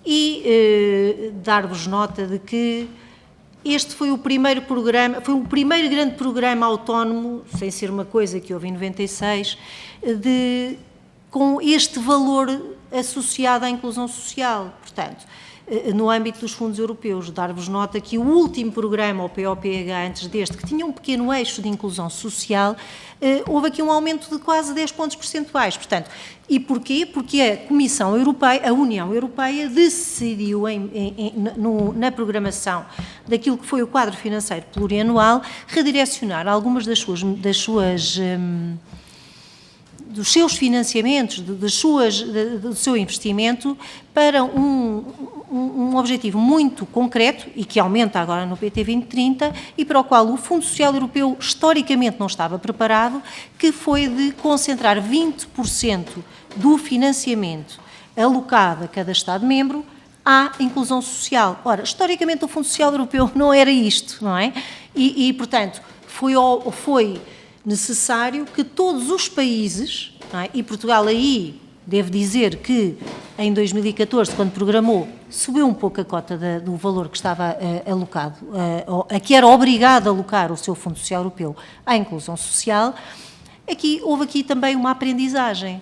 E dar-vos nota de que este foi o primeiro programa, foi o primeiro grande programa autónomo, sem ser uma coisa que houve em 96, com este valor associado à inclusão social. Portanto, no âmbito dos fundos europeus, dar-vos nota que o último programa, o POPH, antes deste, que tinha um pequeno eixo de inclusão social, houve aqui um aumento de quase 10 pontos percentuais. Portanto, e porquê? Porque a Comissão Europeia, a União Europeia, decidiu na programação daquilo que foi o quadro financeiro plurianual redirecionar algumas dos seus financiamentos, do seu investimento para um objetivo muito concreto e que aumenta agora no PT 2030 e para o qual o Fundo Social Europeu historicamente não estava preparado, que foi de concentrar 20% do financiamento alocado a cada Estado-membro à inclusão social. Ora, historicamente o Fundo Social Europeu não era isto, não é? E portanto, foi necessário que todos os países, não é? E Portugal aí, devo dizer que em 2014, quando programou, subiu um pouco a cota do valor que estava alocado, a que era obrigado a alocar o seu Fundo Social Europeu à inclusão social. Houve aqui também uma aprendizagem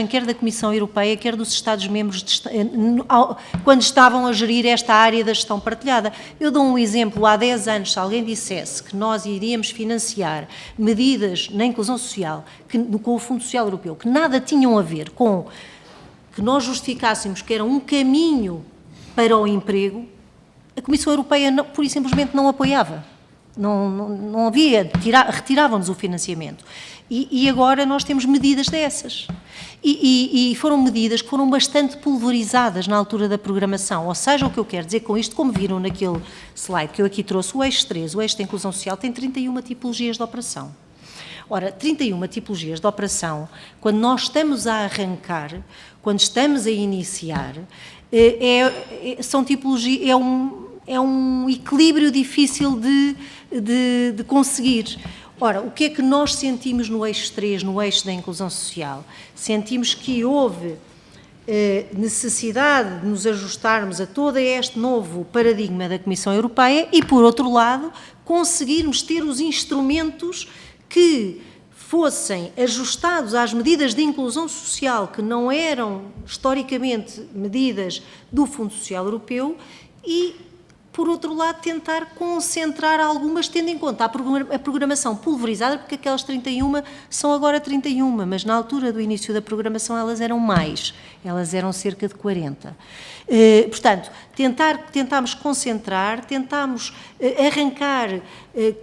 quer da Comissão Europeia, quer dos Estados-membros, quando estavam a gerir esta área da gestão partilhada. Eu dou um exemplo: há 10 anos, se alguém dissesse que nós iríamos financiar medidas na inclusão social com o Fundo Social Europeu, que nada tinham a ver com que nós justificássemos que era um caminho para o emprego, a Comissão Europeia pura e simplesmente não apoiava. não havia, retiravam-nos o financiamento. E agora nós temos medidas dessas. E foram medidas que foram bastante pulverizadas na altura da programação. Ou seja, o que eu quero dizer com isto, como viram naquele slide que eu aqui trouxe, o eixo 3, o eixo da inclusão social, tem 31 tipologias de operação. Ora, 31 tipologias de operação, quando nós estamos a arrancar, quando estamos a iniciar, são tipologias, é um equilíbrio difícil de conseguir. Ora, o que é que nós sentimos no eixo 3, no eixo da inclusão social? Sentimos que houve necessidade de nos ajustarmos a todo este novo paradigma da Comissão Europeia e, por outro lado, conseguirmos ter os instrumentos que fossem ajustados às medidas de inclusão social que não eram, historicamente, medidas do Fundo Social Europeu e, por outro lado, tentar concentrar algumas, tendo em conta a programação pulverizada, porque aquelas 31 são agora 31, mas na altura do início da programação elas eram mais, elas eram cerca de 40. Portanto, tentámos concentrar, tentámos arrancar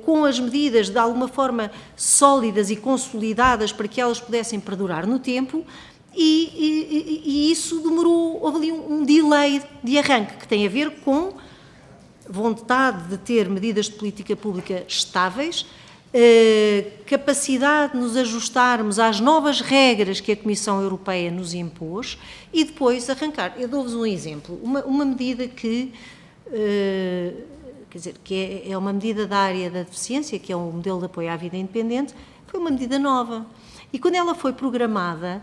com as medidas de alguma forma sólidas e consolidadas para que elas pudessem perdurar no tempo, e isso demorou, houve ali um delay de arranque que tem a ver com vontade de ter medidas de política pública estáveis, capacidade de nos ajustarmos às novas regras que a Comissão Europeia nos impôs e depois arrancar. Eu dou-vos um exemplo, uma medida que, quer dizer, que é uma medida da área da deficiência, que é um modelo de apoio à vida independente, foi uma medida nova. E quando ela foi programada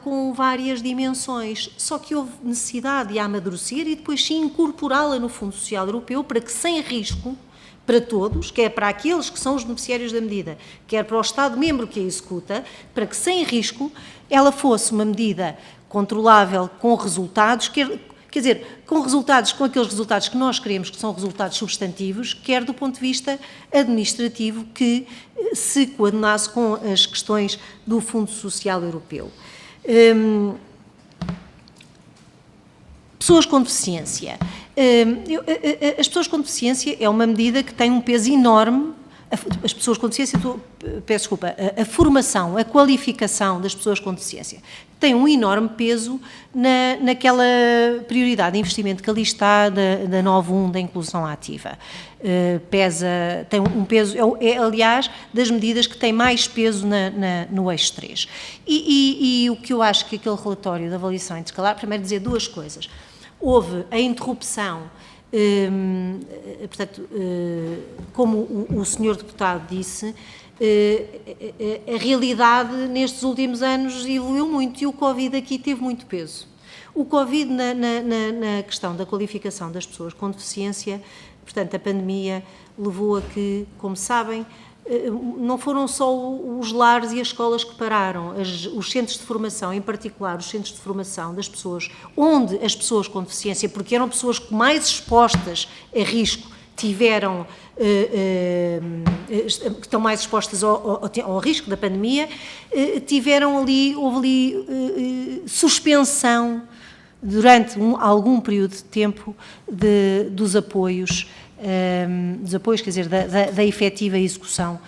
com várias dimensões, só que houve necessidade de a amadurecer e depois sim incorporá-la no Fundo Social Europeu para que, sem risco, para todos, quer para aqueles que são os beneficiários da medida, quer para o Estado-membro que a executa, para que, sem risco, ela fosse uma medida controlável, com resultados, quer dizer, com aqueles resultados que nós queremos, que são resultados substantivos, quer do ponto de vista administrativo, que se coadunasse com as questões do Fundo Social Europeu. Pessoas com deficiência. As pessoas com deficiência é uma medida que tem um peso enorme. As pessoas com deficiência, peço desculpa, a formação, a qualificação das pessoas com deficiência tem um enorme peso naquela prioridade de investimento que ali está da 9.1 da inclusão ativa. Tem um peso, aliás, das medidas que tem mais peso no eixo 3. E o que eu acho que aquele relatório de avaliação intercalar, primeiro dizer duas coisas. Houve a interrupção, portanto, como o senhor deputado disse, a realidade nestes últimos anos evoluiu muito e o Covid aqui teve muito peso. O Covid na questão da qualificação das pessoas com deficiência, portanto, a pandemia levou a que, como sabem, não foram só os lares e as escolas que pararam, os centros de formação, em particular os centros de formação das pessoas, onde as pessoas com deficiência, porque eram pessoas mais expostas a risco, tiveram, que estão mais expostas ao risco da pandemia, houve ali suspensão durante algum período de tempo dos apoios, quer dizer, da efetiva execução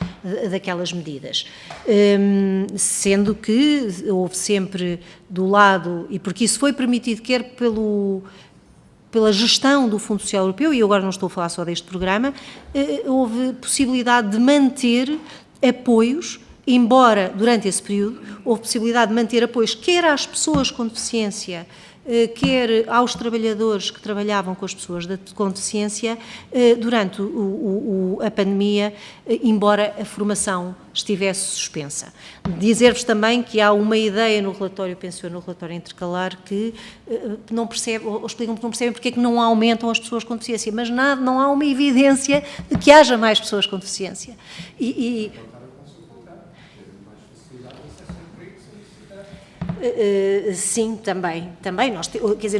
daquelas medidas. Sendo que houve sempre do lado, e porque isso foi permitido quer pela gestão do Fundo Social Europeu, e eu agora não estou a falar só deste programa, houve possibilidade de manter apoios, embora durante esse período houve possibilidade de manter apoios quer às pessoas com deficiência, quer aos trabalhadores que trabalhavam com as pessoas com deficiência durante a pandemia, embora a formação estivesse suspensa. Dizer-vos também que há uma ideia no relatório, penso eu, no relatório intercalar, que não percebe, ou explicam que não percebem porque é que não aumentam as pessoas com deficiência, mas não há uma evidência de que haja mais pessoas com deficiência. Sim, também.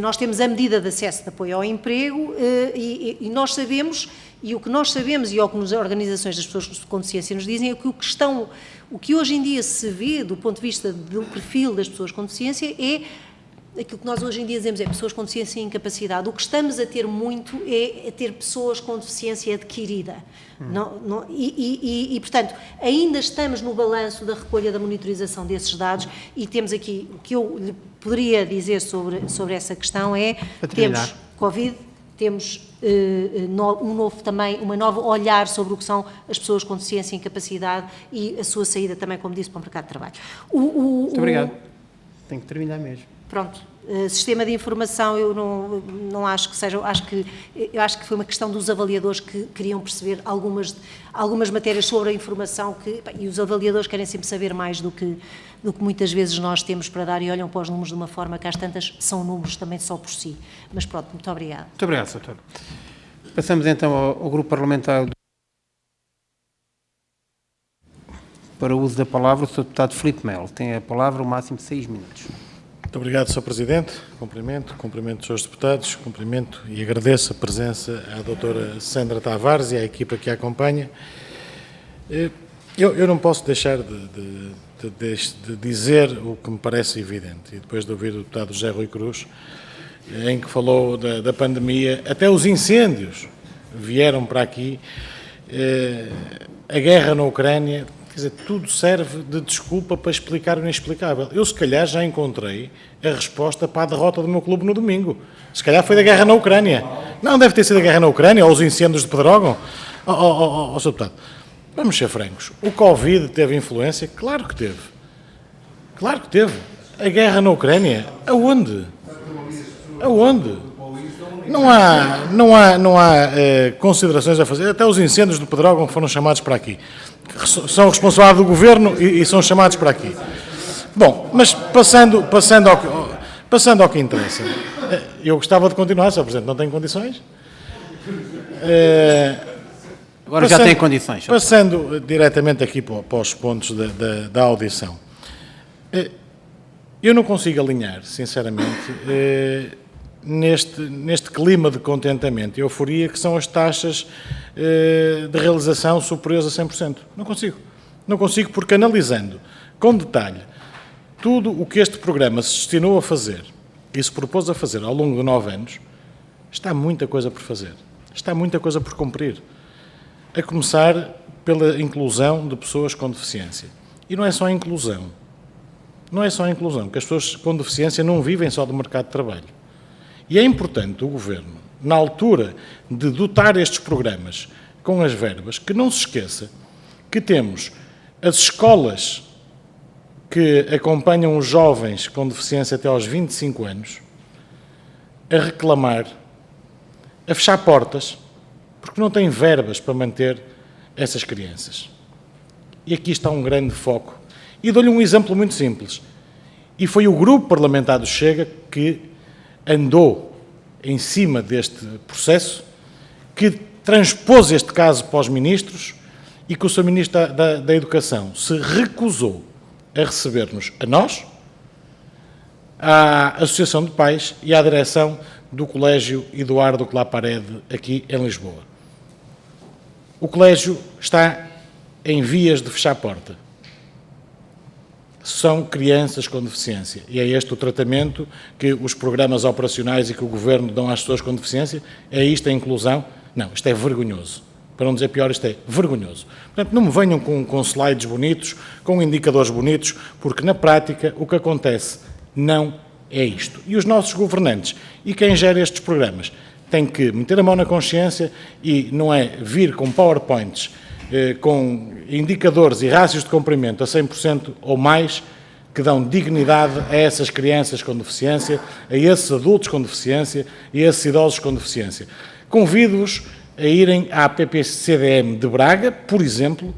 Nós temos a medida de acesso de apoio ao emprego e nós sabemos, e o que nós sabemos e o que as organizações das pessoas com deficiência nos dizem é que o que hoje em dia se vê do ponto de vista do perfil das pessoas com deficiência é aquilo que nós hoje em dia dizemos é pessoas com deficiência e incapacidade. O que estamos a ter muito é a ter pessoas com deficiência adquirida. Portanto, ainda estamos no balanço da recolha da monitorização desses dados e temos aqui, o que eu lhe poderia dizer sobre essa questão é, temos Covid, temos um novo olhar sobre o que são as pessoas com deficiência e incapacidade e a sua saída também, como disse, para o mercado de trabalho. Muito obrigado. Tenho que terminar mesmo. Pronto. Sistema de informação, eu não acho que seja, eu acho que foi uma questão dos avaliadores que queriam perceber algumas matérias sobre a informação e os avaliadores querem sempre saber mais do que muitas vezes nós temos para dar e olham para os números de uma forma que às tantas são números também só por si. Mas pronto, muito obrigada. Muito obrigado, Sr. Doutor. Passamos então ao grupo parlamentar para o uso da palavra, o Sr. Deputado Filipe Melo. Tem a palavra o máximo de 6 minutos. Muito obrigado, Sr. Presidente. Cumprimento os senhores deputados, cumprimento e agradeço a presença à doutora Sandra Tavares e à equipa que a acompanha. Eu não posso deixar de dizer o que me parece evidente, e depois de ouvir o deputado José Rui Cruz, em que falou da pandemia, até os incêndios vieram para aqui, a guerra na Ucrânia. Quer dizer, tudo serve de desculpa para explicar o inexplicável. Eu, se calhar, já encontrei a resposta para a derrota do meu clube no domingo. Se calhar foi da guerra na Ucrânia. Não, deve ter sido a guerra na Ucrânia ou os incêndios de Pedrógão. Sr. Deputado, vamos ser francos. O Covid teve influência? Claro que teve. Claro que teve. A guerra na Ucrânia? Aonde? Aonde? Não há considerações a fazer. Até os incêndios de Pedrógão foram chamados para aqui. São responsáveis do Governo e são chamados para aqui. Bom, mas passando ao que interessa. Eu gostava de continuar, Sr. Presidente, não tenho condições? Agora já tem condições. Passando diretamente aqui para os pontos da audição. Eu não consigo alinhar, sinceramente, neste clima de contentamento e euforia que são as taxas de realização superiores a 100%. Não consigo. Não consigo porque, analisando com detalhe tudo o que este programa se destinou a fazer e se propôs a fazer ao longo de 9 anos, está muita coisa por fazer. Está muita coisa por cumprir. A começar pela inclusão de pessoas com deficiência. E não é só a inclusão. Não é só a inclusão, porque as pessoas com deficiência não vivem só do mercado de trabalho. E é importante o Governo, na altura de dotar estes programas com as verbas, que não se esqueça que temos as escolas que acompanham os jovens com deficiência até aos 25 anos a reclamar, a fechar portas, porque não têm verbas para manter essas crianças. E aqui está um grande foco. E dou-lhe um exemplo muito simples. E foi o grupo parlamentar do Chega que andou em cima deste processo, que transpôs este caso para os ministros e que o Sr. Ministro da Educação se recusou a receber-nos a nós, à Associação de Pais e à direção do Colégio Eduardo Claparede, aqui em Lisboa. O colégio está em vias de fechar a porta. São crianças com deficiência. E é este o tratamento que os programas operacionais e que o Governo dão às pessoas com deficiência? É isto a inclusão? Não, isto é vergonhoso. Para não dizer pior, isto é vergonhoso. Portanto, não me venham com slides bonitos, com indicadores bonitos, porque na prática o que acontece não é isto. E os nossos governantes e quem gera estes programas têm que meter a mão na consciência e não é vir com PowerPoints, com indicadores e rácios de cumprimento a 100% ou mais, que dão dignidade a essas crianças com deficiência, a esses adultos com deficiência e a esses idosos com deficiência. Convido-os a irem à PPCDM de Braga, por exemplo,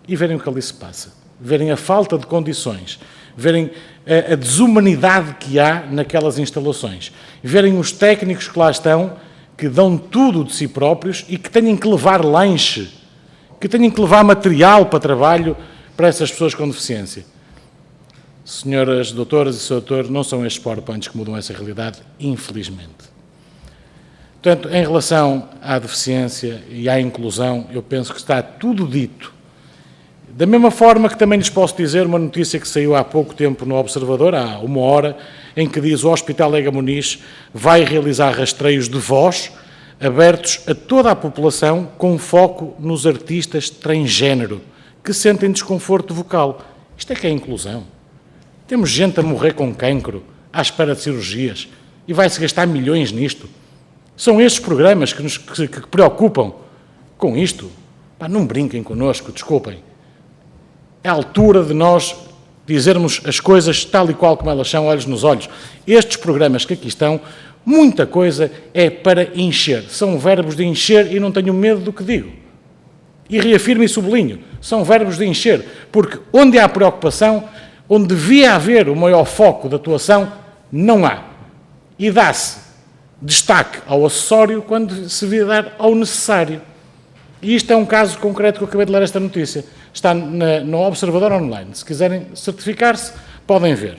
e verem o que ali se passa. Verem a falta de condições, verem a desumanidade que há naquelas instalações, verem os técnicos que lá estão, que dão tudo de si próprios e que têm que levar lanche, que têm que levar material para trabalho para essas pessoas com deficiência. Senhoras doutoras e Sr. Doutor, não são estes PowerPoints que mudam essa realidade, infelizmente. Portanto, em relação à deficiência e à inclusão, eu penso que está tudo dito. Da mesma forma que também lhes posso dizer uma notícia que saiu há pouco tempo no Observador, há 1 hora, em que diz o Hospital Ega Muniz vai realizar rastreios de voz abertos a toda a população com foco nos artistas transgénero que sentem desconforto vocal. Isto é que é inclusão. Temos gente a morrer com cancro, à espera de cirurgias, e vai-se gastar milhões nisto. São estes programas que preocupam com isto. Pá, não brinquem connosco, desculpem. É a altura de nós dizermos as coisas tal e qual como elas são, olhos nos olhos. Estes programas que aqui estão, muita coisa é para encher. São verbos de encher e não tenho medo do que digo. E reafirmo e sublinho, são verbos de encher, porque onde há preocupação, onde devia haver o maior foco de atuação, não há. E dá-se destaque ao acessório quando se devia dar ao necessário. E isto é um caso concreto que eu acabei de ler esta notícia. Está no Observador Online. Se quiserem certificar-se, podem ver.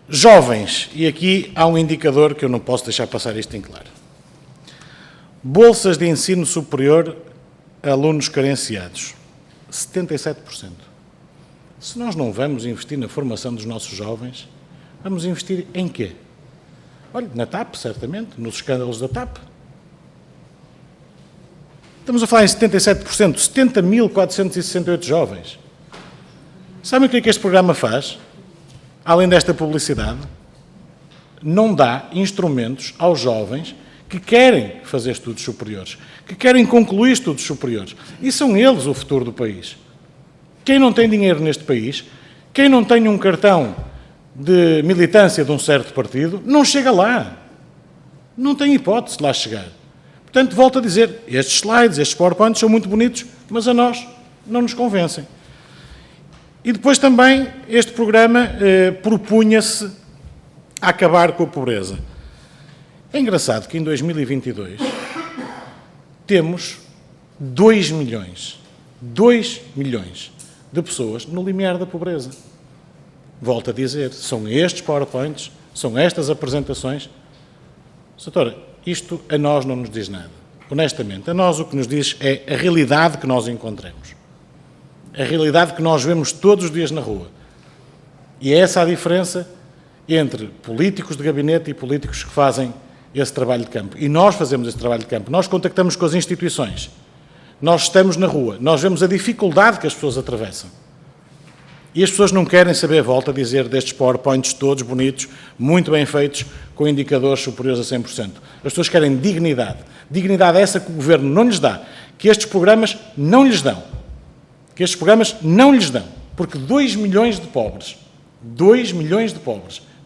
Jovens, e aqui há um indicador que eu não posso deixar passar isto em claro. Bolsas de ensino superior a alunos carenciados. 77%. Se nós não vamos investir na formação dos nossos jovens, vamos investir em quê? Olha, na TAP, certamente, nos escândalos da TAP. Estamos a falar em 77%, 70.468 jovens. Sabem o que é que este programa faz? Além desta publicidade, não dá instrumentos aos jovens que querem fazer estudos superiores, que querem concluir estudos superiores. E são eles o futuro do país. Quem não tem dinheiro neste país, quem não tem um cartão de militância de um certo partido, não chega lá. Não tem hipótese de lá chegar. Portanto, volto a dizer, estes slides, estes PowerPoints são muito bonitos, mas a nós não nos convencem. E depois também este programa propunha-se a acabar com a pobreza. É engraçado que em 2022 temos 2 milhões de pessoas no limiar da pobreza. Volto a dizer, são estes PowerPoints, são estas apresentações. Doutora, isto a nós não nos diz nada. Honestamente, a nós o que nos diz é a realidade que nós encontramos. A realidade que nós vemos todos os dias na rua. E é essa a diferença entre políticos de gabinete e políticos que fazem esse trabalho de campo. E nós fazemos esse trabalho de campo. Nós contactamos com as instituições. Nós estamos na rua. Nós vemos a dificuldade que as pessoas atravessam. E as pessoas não querem saber, volto a dizer, destes PowerPoints todos bonitos, muito bem feitos, com indicadores superiores a 100%. As pessoas querem dignidade. Dignidade essa que o Governo não lhes dá, que estes programas não lhes dão. Que estes programas não lhes dão. Porque 2 milhões de pobres,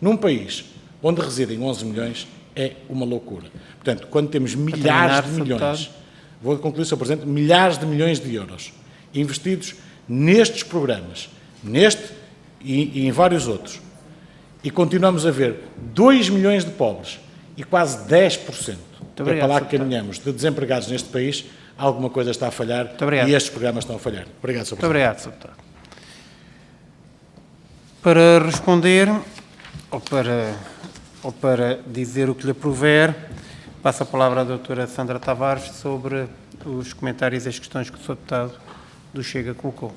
num país onde residem 11 milhões, é uma loucura. Portanto, quando temos milhares de milhões, vou concluir, Sr. Presidente, milhares de milhões de euros investidos nestes programas, neste e em vários outros, e continuamos a ver 2 milhões de pobres e quase 10% para lá que caminhamos de desempregados neste país, alguma coisa está a falhar e estes programas estão a falhar. Obrigado, Sr. Presidente. Muito obrigado, Sr. Deputado. Para responder ou para dizer o que lhe aprover, passo a palavra à doutora Sandra Tavares sobre os comentários e as questões que o Sr. Deputado do Chega colocou.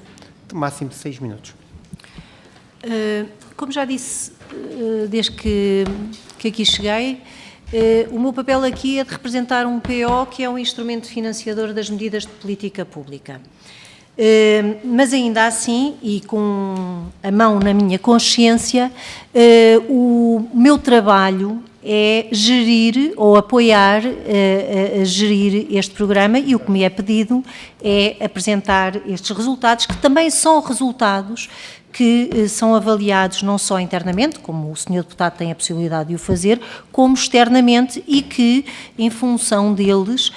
Máximo de 6 minutos. Como já disse desde que aqui cheguei, o meu papel aqui é de representar um PO, que é um instrumento financiador das medidas de política pública. Mas ainda assim, e com a mão na minha consciência, o meu trabalho é gerir ou apoiar a gerir este programa, e o que me é pedido é apresentar estes resultados, que também são resultados que são avaliados não só internamente, como o Sr. Deputado tem a possibilidade de o fazer, como externamente, e que, em função deles,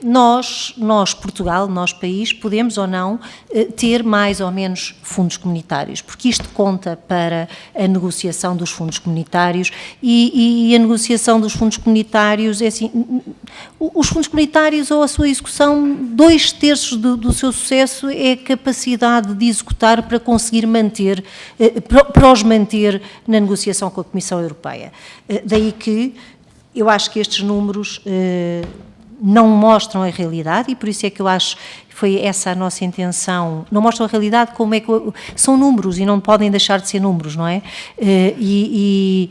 nós, Portugal, nós país, podemos ou não ter mais ou menos fundos comunitários, porque isto conta para a negociação dos fundos comunitários, e a negociação dos fundos comunitários é assim, os fundos comunitários ou a sua execução, 2/3 do seu sucesso é a capacidade de executar para conseguir manter, para os manter na negociação com a Comissão Europeia. Daí que eu acho que estes números não mostram a realidade, e por isso é que eu acho que foi essa a nossa intenção. Não mostram a realidade como é que... São números e não podem deixar de ser números, não é? E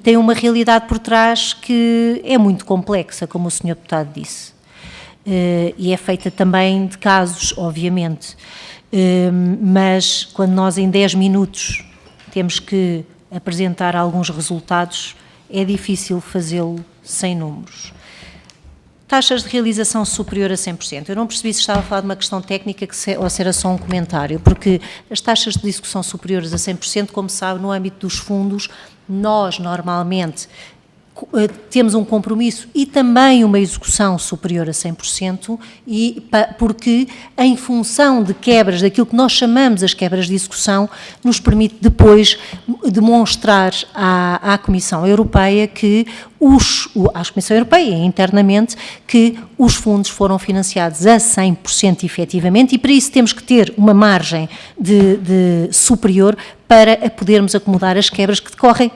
tem uma realidade por trás que é muito complexa, como o Sr. Deputado disse. E é feita também de casos, obviamente. Mas quando nós em 10 minutos temos que apresentar alguns resultados, é difícil fazê-lo sem números. Taxas de realização superior a 100%. Eu não percebi se estava a falar de uma questão técnica ou se era só um comentário, porque as taxas de execução superiores a 100%, como sabe, no âmbito dos fundos, nós normalmente temos um compromisso e também uma execução superior a 100%, porque em função de quebras, daquilo que nós chamamos as quebras de execução, nos permite depois demonstrar à Comissão Europeia à Comissão Europeia internamente, que os fundos foram financiados a 100% efetivamente, e para isso temos que ter uma margem de superior para podermos acomodar as quebras que decorrem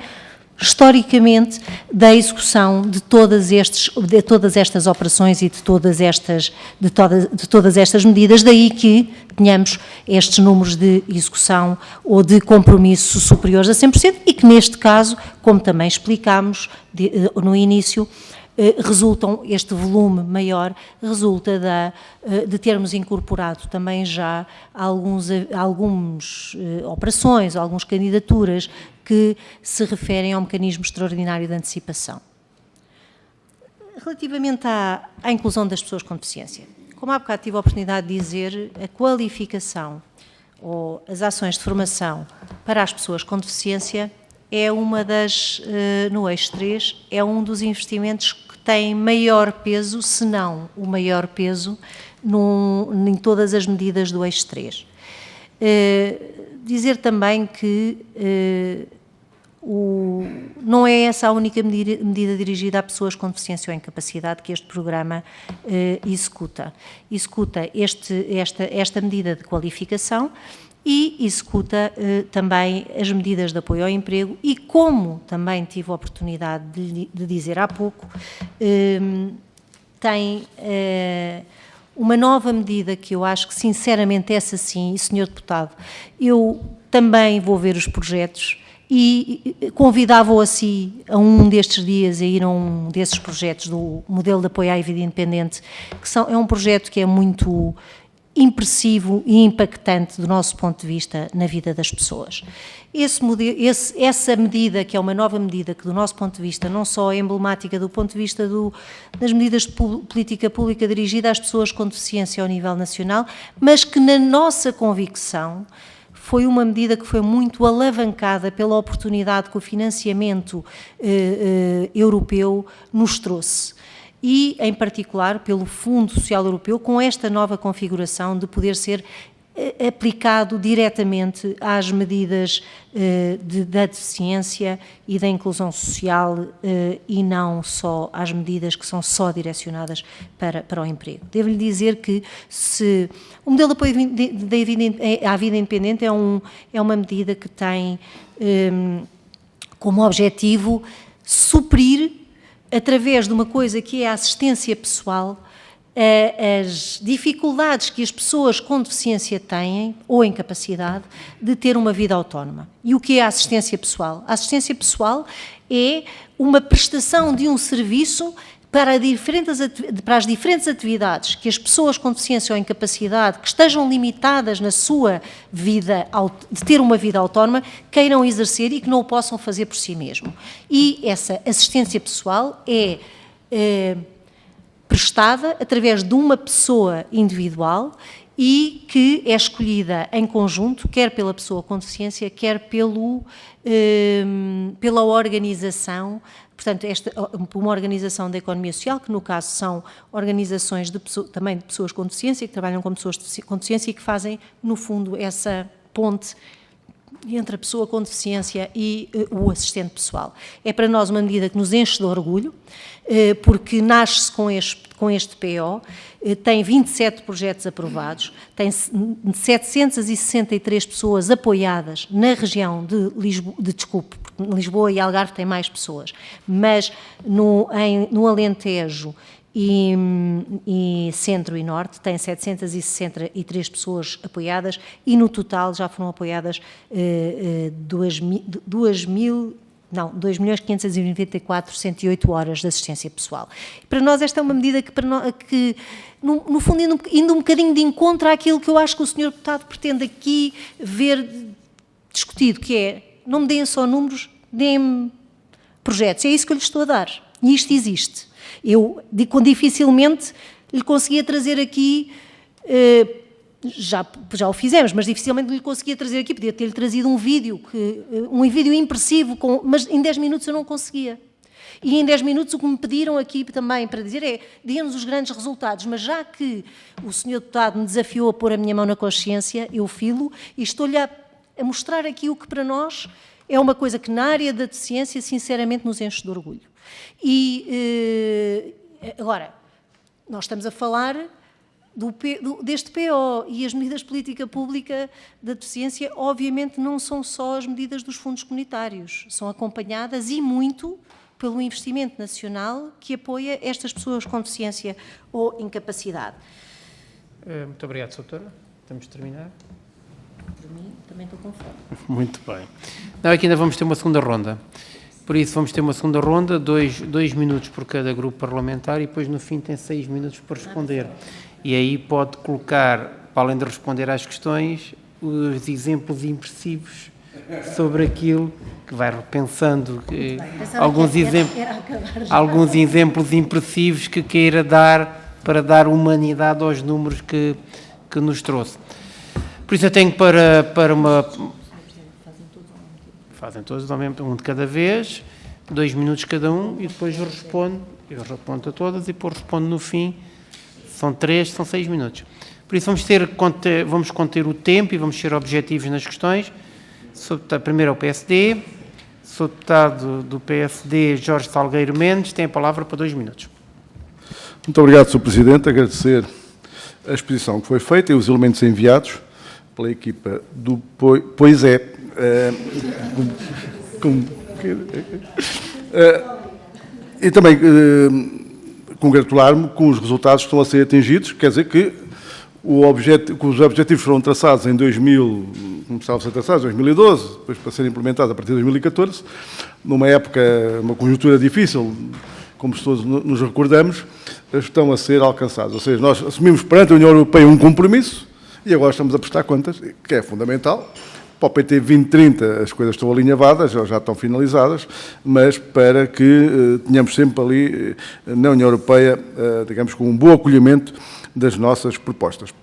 historicamente da execução de todas estas operações e de todas estas medidas, daí que tenhamos estes números de execução ou de compromisso superiores a 100% e que neste caso, como também explicámos no início, este volume maior resulta de termos incorporado também já algumas operações, algumas candidaturas que se referem ao mecanismo extraordinário de antecipação. Relativamente à inclusão das pessoas com deficiência, como há bocado tive a oportunidade de dizer, a qualificação ou as ações de formação para as pessoas com deficiência é uma no eixo 3, é um dos investimentos que tem maior peso, se não o maior peso, em todas as medidas do eixo 3. Dizer também que não é essa a única medida dirigida a pessoas com deficiência ou incapacidade que este programa executa. Executa esta medida de qualificação e executa também as medidas de apoio ao emprego e, como também tive a oportunidade de dizer há pouco, tem uma nova medida que eu acho que sinceramente essa sim, e Sr. Deputado, eu também vou ver os projetos e convidava-o a si a um destes dias a ir a um desses projetos do modelo de apoio à vida independente, que é um projeto que é muito impressivo e impactante do nosso ponto de vista na vida das pessoas. Essa medida, que é uma nova medida que do nosso ponto de vista não só é emblemática do ponto de vista das medidas de política pública dirigida às pessoas com deficiência ao nível nacional, mas que na nossa convicção foi uma medida que foi muito alavancada pela oportunidade que o financiamento europeu nos trouxe. E, em particular, pelo Fundo Social Europeu, com esta nova configuração de poder ser aplicado diretamente às medidas da deficiência e da inclusão social e não só às medidas que são só direcionadas para o emprego. Devo-lhe dizer que o modelo de apoio à vida independente é uma medida que tem como objetivo suprir, através de uma coisa que é a assistência pessoal, as dificuldades que as pessoas com deficiência têm, ou incapacidade, de ter uma vida autónoma. E o que é a assistência pessoal? A assistência pessoal é uma prestação de um serviço para as diferentes atividades que as pessoas com deficiência ou incapacidade, que estejam limitadas na sua vida, de ter uma vida autónoma, queiram exercer e que não o possam fazer por si mesmo. E essa assistência pessoal é prestada através de uma pessoa individual e que é escolhida em conjunto, quer pela pessoa com deficiência, quer pela organização. Portanto, uma organização da economia social, que no caso são organizações também de pessoas com deficiência, que trabalham com pessoas com deficiência e que fazem, no fundo, essa ponte entre a pessoa com deficiência e o assistente pessoal. É para nós uma medida que nos enche de orgulho, porque nasce com este PO, tem 27 projetos aprovados, tem 763 pessoas apoiadas na região de Lisboa e Algarve tem mais pessoas, mas no Alentejo e Centro e Norte, tem 763 pessoas apoiadas e no total já foram apoiadas 2.594.108 horas de assistência pessoal. Para nós esta é uma medida que no fundo, indo um bocadinho de encontro àquilo que eu acho que o Sr. Deputado pretende aqui ver discutido, que é, não me deem só números, deem-me projetos. É isso que eu lhe estou a dar. E isto existe. Eu dificilmente lhe conseguia trazer aqui, já o fizemos, mas dificilmente lhe conseguia trazer aqui, podia ter-lhe trazido um vídeo impressivo, mas em 10 minutos eu não conseguia. E em 10 minutos o que me pediram aqui também para dizer é, dê-nos os grandes resultados, mas já que o Sr. Deputado me desafiou a pôr a minha mão na consciência, eu filo e estou-lhe a mostrar aqui o que para nós é uma coisa que na área da deficiência sinceramente nos enche de orgulho. E agora, nós estamos a falar deste PO e as medidas de política pública da deficiência obviamente não são só as medidas dos fundos comunitários, são acompanhadas e muito pelo investimento nacional que apoia estas pessoas com deficiência ou incapacidade. Muito obrigado, doutora. Estamos a terminar. Para mim, também estou com fome. Muito bem. Não, aqui ainda vamos ter uma segunda ronda. Por isso, vamos ter uma segunda ronda, 2 minutos por cada grupo parlamentar e depois, no fim, tem 6 minutos para responder. E aí pode colocar, para além de responder às questões, os exemplos impressivos sobre aquilo que vai repensando, alguns exemplos impressivos que queira dar para dar humanidade aos números que nos trouxe. Por isso eu tenho para uma... Fazem todos ao mesmo tempo, um de cada vez, 2 minutos cada um, e depois eu respondo a todas e depois respondo no fim, são 3, são 6 minutos. Por isso vamos conter o tempo e vamos ser objetivos nas questões. Primeiro é o PSD, Sr. Deputado do PSD, Jorge Salgueiro Mendes, tem a palavra para 2 minutos. Muito obrigado, Sr. Presidente. Agradecer a exposição que foi feita e os elementos enviados pela equipa do Pois é. E também congratular-me com os resultados que estão a ser atingidos, quer dizer que os objetivos foram traçados em 2012, depois para serem implementados a partir de 2014, numa época, uma conjuntura difícil, como todos nos recordamos, estão a ser alcançados. Ou seja, nós assumimos perante a União Europeia um compromisso e agora estamos a prestar contas, que é fundamental. Para o PT 2030 as coisas estão alinhavadas, já estão finalizadas, mas para que tenhamos sempre ali na União Europeia, digamos, com um bom acolhimento das nossas propostas.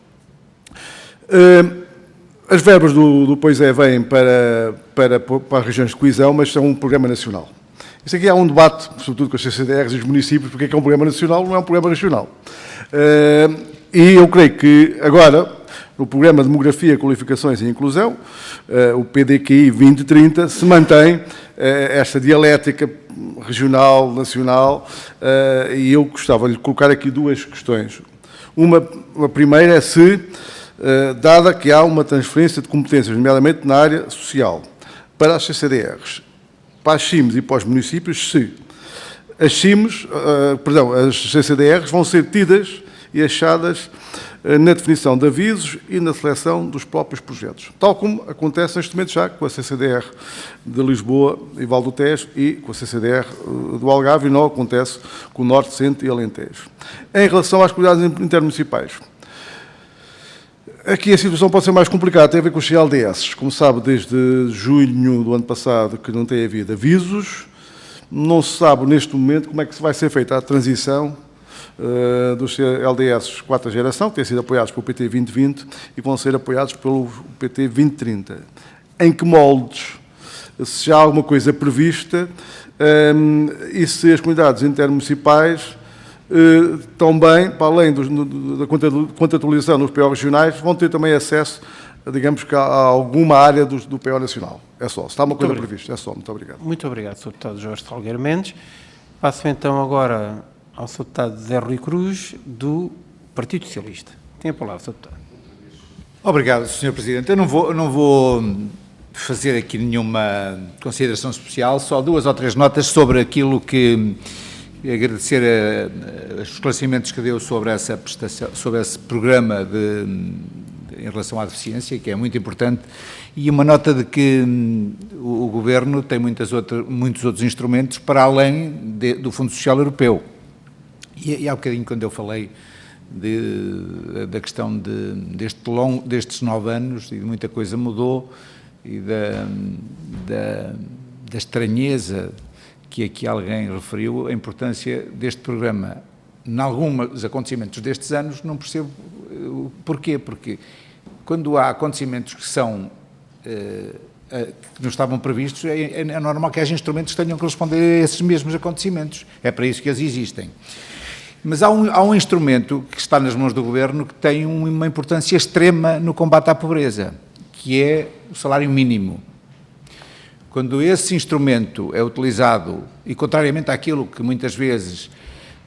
As verbas do Pois é vêm para as regiões de coesão, mas são um programa nacional. Isso aqui há um debate, sobretudo com as CCDRs e os municípios, porque é que é um programa nacional, não é um programa regional. E eu creio que agora, no programa de Demografia, Qualificações e Inclusão, o PDQI 2030, se mantém esta dialética regional, nacional, e eu gostava de colocar aqui 2 questões. A primeira é se, dada que há uma transferência de competências, nomeadamente na área social, para as CCDRs, para as CIMs e para os municípios, se as CCDRs vão ser tidas e achadas na definição de avisos e na seleção dos próprios projetos, tal como acontece neste momento já com a CCDR de Lisboa e Val do Tejo e com a CCDR do Algarve, e não acontece com o Norte, Centro e Alentejo. Em relação às comunidades intermunicipais, aqui a situação pode ser mais complicada, tem a ver com os CLDS. Como sabe, desde junho do ano passado que não tem havido avisos, não se sabe neste momento como é que vai ser feita a transição dos LDS 4ª geração, que têm sido apoiados pelo PT 2020 e vão ser apoiados pelo PT 2030. Em que moldes? Se já há alguma coisa prevista e se as comunidades intermunicipais também, para além da contratualização nos PO regionais, vão ter também acesso, digamos, a alguma área do PO nacional. É só. Se está uma coisa prevista, é só. Muito obrigado. Muito obrigado, Sr. Deputado Jorge Salgueiro Mendes. Passo então agora ao Sr. Deputado José Rui Cruz, do Partido Socialista. Tem a palavra, Sr. Deputado. Obrigado, Sr. Presidente. Eu não vou fazer aqui nenhuma consideração especial, só 2 ou 3 notas sobre aquilo que e agradecer os esclarecimentos que deu sobre essa prestação, sobre esse programa em relação à deficiência, que é muito importante, e uma nota de que o Governo tem muitos outros instrumentos para além do Fundo Social Europeu. E há bocadinho, quando eu falei da questão destes 9 anos, e muita coisa mudou, e da estranheza que aqui alguém referiu, a importância deste programa. Em alguns acontecimentos destes anos, não percebo porquê, porque quando há acontecimentos que são que não estavam previstos, é normal que haja instrumentos que tenham que responder a esses mesmos acontecimentos. É para isso que eles existem. Mas há um instrumento que está nas mãos do Governo que tem uma importância extrema no combate à pobreza, que é o salário mínimo. Quando esse instrumento é utilizado, e contrariamente àquilo que muitas vezes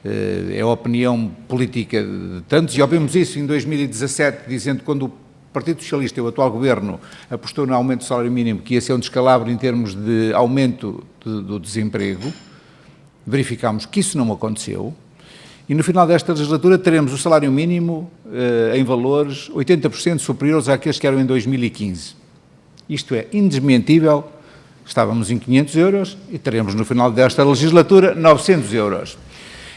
é a opinião política de tantos, e ouvimos isso em 2017, dizendo que quando o Partido Socialista e o atual Governo apostou no aumento do salário mínimo, que ia ser um descalabro em termos de aumento do desemprego, verificámos que isso não aconteceu, e no final desta legislatura teremos o salário mínimo em valores 80% superiores àqueles que eram em 2015. Isto é indesmentível. Estávamos em 500 euros e teremos no final desta legislatura 900 euros.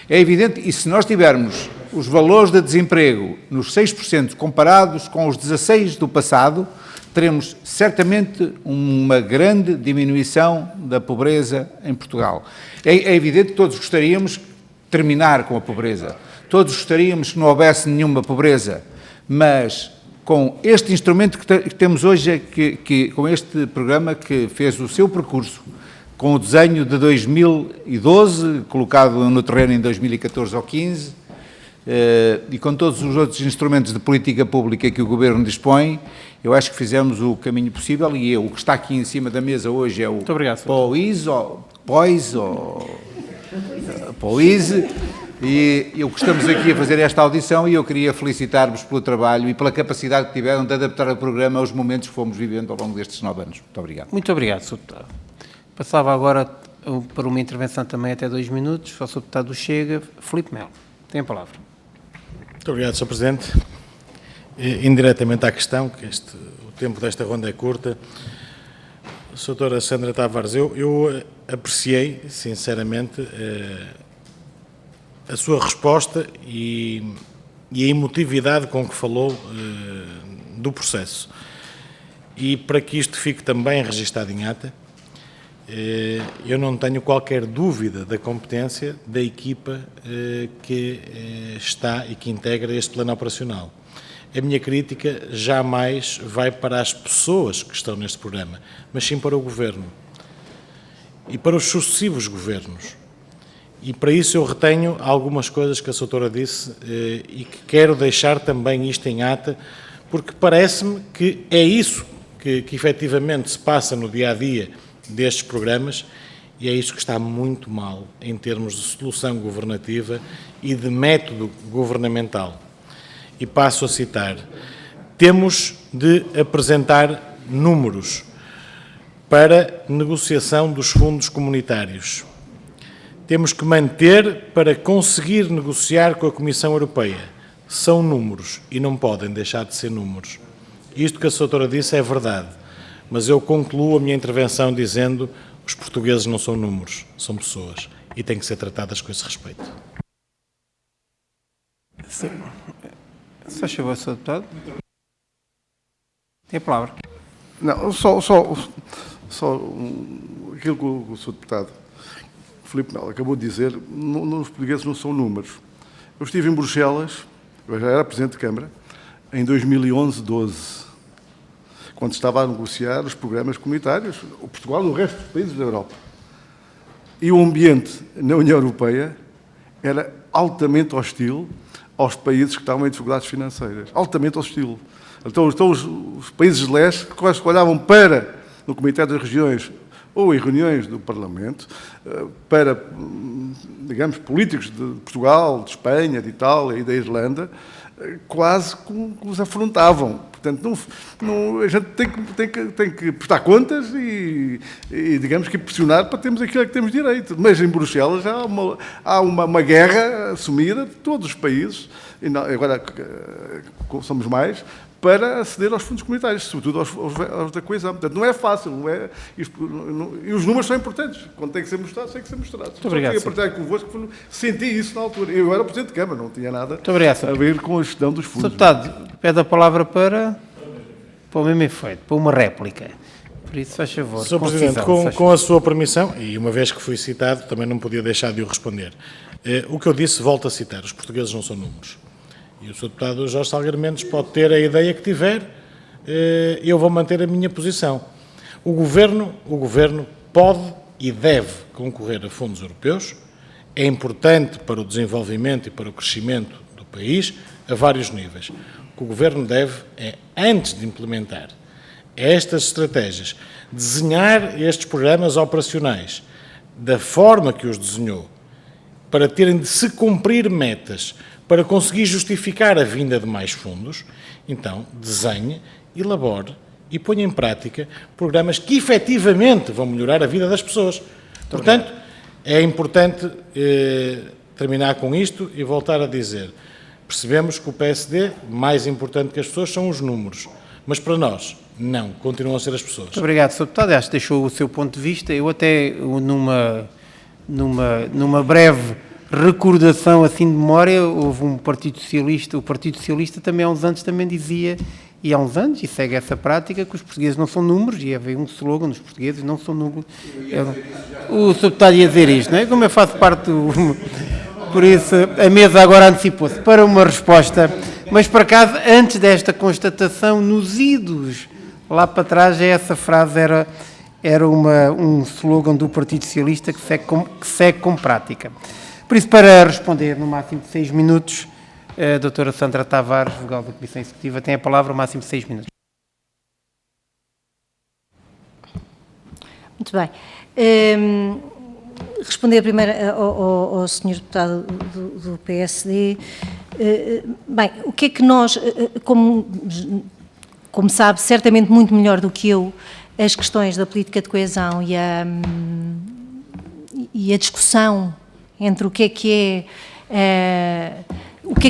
É evidente, e se nós tivermos os valores de desemprego nos 6% comparados com os 16% do passado, teremos certamente uma grande diminuição da pobreza em Portugal. É evidente que todos gostaríamos de terminar com a pobreza, todos gostaríamos que não houvesse nenhuma pobreza, mas com este instrumento que temos hoje, com este programa que fez o seu percurso, com o desenho de 2012, colocado no terreno em 2014 ou 15, e com todos os outros instrumentos de política pública que o Governo dispõe, eu acho que fizemos o caminho possível, e o que está aqui em cima da mesa hoje é o POIS, e o que estamos aqui a fazer esta audição, e eu queria felicitar-vos pelo trabalho e pela capacidade que tiveram de adaptar o programa aos momentos que fomos vivendo ao longo destes 9 anos. Muito obrigado. Muito obrigado, Sr. Deputado. Passava agora para uma intervenção também até 2 minutos, ao Sr. Deputado do Chega, Filipe Melo. Tem a palavra. Muito obrigado, Sr. Presidente. Indiretamente à questão, que o tempo desta ronda é curta, Sra. Sandra Tavares, eu apreciei, sinceramente, a sua resposta e a emotividade com que falou do processo. E para que isto fique também registado em ata, eu não tenho qualquer dúvida da competência da equipa que está e que integra este plano operacional. A minha crítica jamais vai para as pessoas que estão neste programa, mas sim para o Governo e para os sucessivos governos. E para isso eu retenho algumas coisas que a Sra. Disse e que quero deixar também isto em ata, porque parece-me que é isso que efetivamente se passa no dia-a-dia destes programas, e é isso que está muito mal em termos de solução governativa e de método governamental. E passo a citar: temos de apresentar números para negociação dos fundos comunitários. Temos que manter para conseguir negociar com a Comissão Europeia. São números e não podem deixar de ser números. Isto que a Sra. Disse é verdade, mas eu concluo a minha intervenção dizendo que os portugueses não são números, são pessoas e têm que ser tratadas com esse respeito. Sim. Só chegou, Sr. Deputado. Tem a palavra. Não, só aquilo que o Sr. Deputado Filipe Melo acabou de dizer, os portugueses não são números. Eu estive em Bruxelas, eu já era Presidente de Câmara, em 2011-12, quando estava a negociar os programas comunitários, o Portugal e o resto dos países da Europa. E o ambiente na União Europeia era altamente hostil aos países que estavam em dificuldades financeiras. Altamente hostil. Então os países de leste que olhavam para, no Comitê das Regiões, ou em reuniões do Parlamento, para, digamos, políticos de Portugal, de Espanha, de Itália e da Irlanda, quase como os afrontavam. Portanto, a gente tem que prestar contas e, digamos que pressionar para termos aquilo a que temos direito. Mas em Bruxelas há uma guerra assumida de todos os países, e não, agora somos mais, para aceder aos fundos comunitários, sobretudo aos da coesão. Portanto, não é fácil, e os números são importantes. Quando tem que ser mostrados, tem que ser mostrados. Muito obrigado. Só queria partilhar convosco, senti isso na altura. Eu era Presidente de Câmara, não tinha nada obrigado, a ver com a gestão dos Sr. fundos. Deputado, pede a palavra para o mesmo efeito, para uma réplica. Por isso, faz favor. Sr. Presidente, com a sua permissão, e uma vez que fui citado, também não podia deixar de o responder. O que eu disse, volto a citar, os portugueses não são números. E o Sr. Deputado Jorge Salgueiro Mendes pode ter a ideia que tiver, eu vou manter a minha posição. O Governo pode e deve concorrer a fundos europeus, é importante para o desenvolvimento e para o crescimento do país, a vários níveis. O que o Governo deve é, antes de implementar estas estratégias, desenhar estes programas operacionais da forma que os desenhou, para terem de se cumprir metas, para conseguir justificar a vinda de mais fundos, então desenhe, elabore e ponha em prática programas que efetivamente vão melhorar a vida das pessoas. Portanto, é importante terminar com isto e voltar a dizer, percebemos que o PSD, mais importante que as pessoas, são os números, mas para nós, não, continuam a ser as pessoas. Muito obrigado, Sr. Deputado. Acho que deixou o seu ponto de vista. Eu até, numa breve recordação assim de memória, houve um Partido Socialista, o Partido Socialista também há uns anos também dizia, e há uns anos, e segue essa prática, que os portugueses não são números, e havia um slogan, os portugueses não são números. O Sr. Deputado ia dizer isto, não é? Como eu faço parte do... Por isso, a mesa agora antecipou-se para uma resposta, mas por acaso, antes desta constatação, nos idos, lá para trás, essa frase era um slogan do Partido Socialista que segue com prática. Por isso, para responder no máximo de 6 minutos, a doutora Sandra Tavares, vogal da Comissão Executiva, tem a palavra, no máximo de 6 minutos. Muito bem. Responder primeiro ao Sr. Deputado do PSD. Bem, o que é que nós, como sabe, certamente muito melhor do que eu, as questões da política de coesão e a discussão entre o que é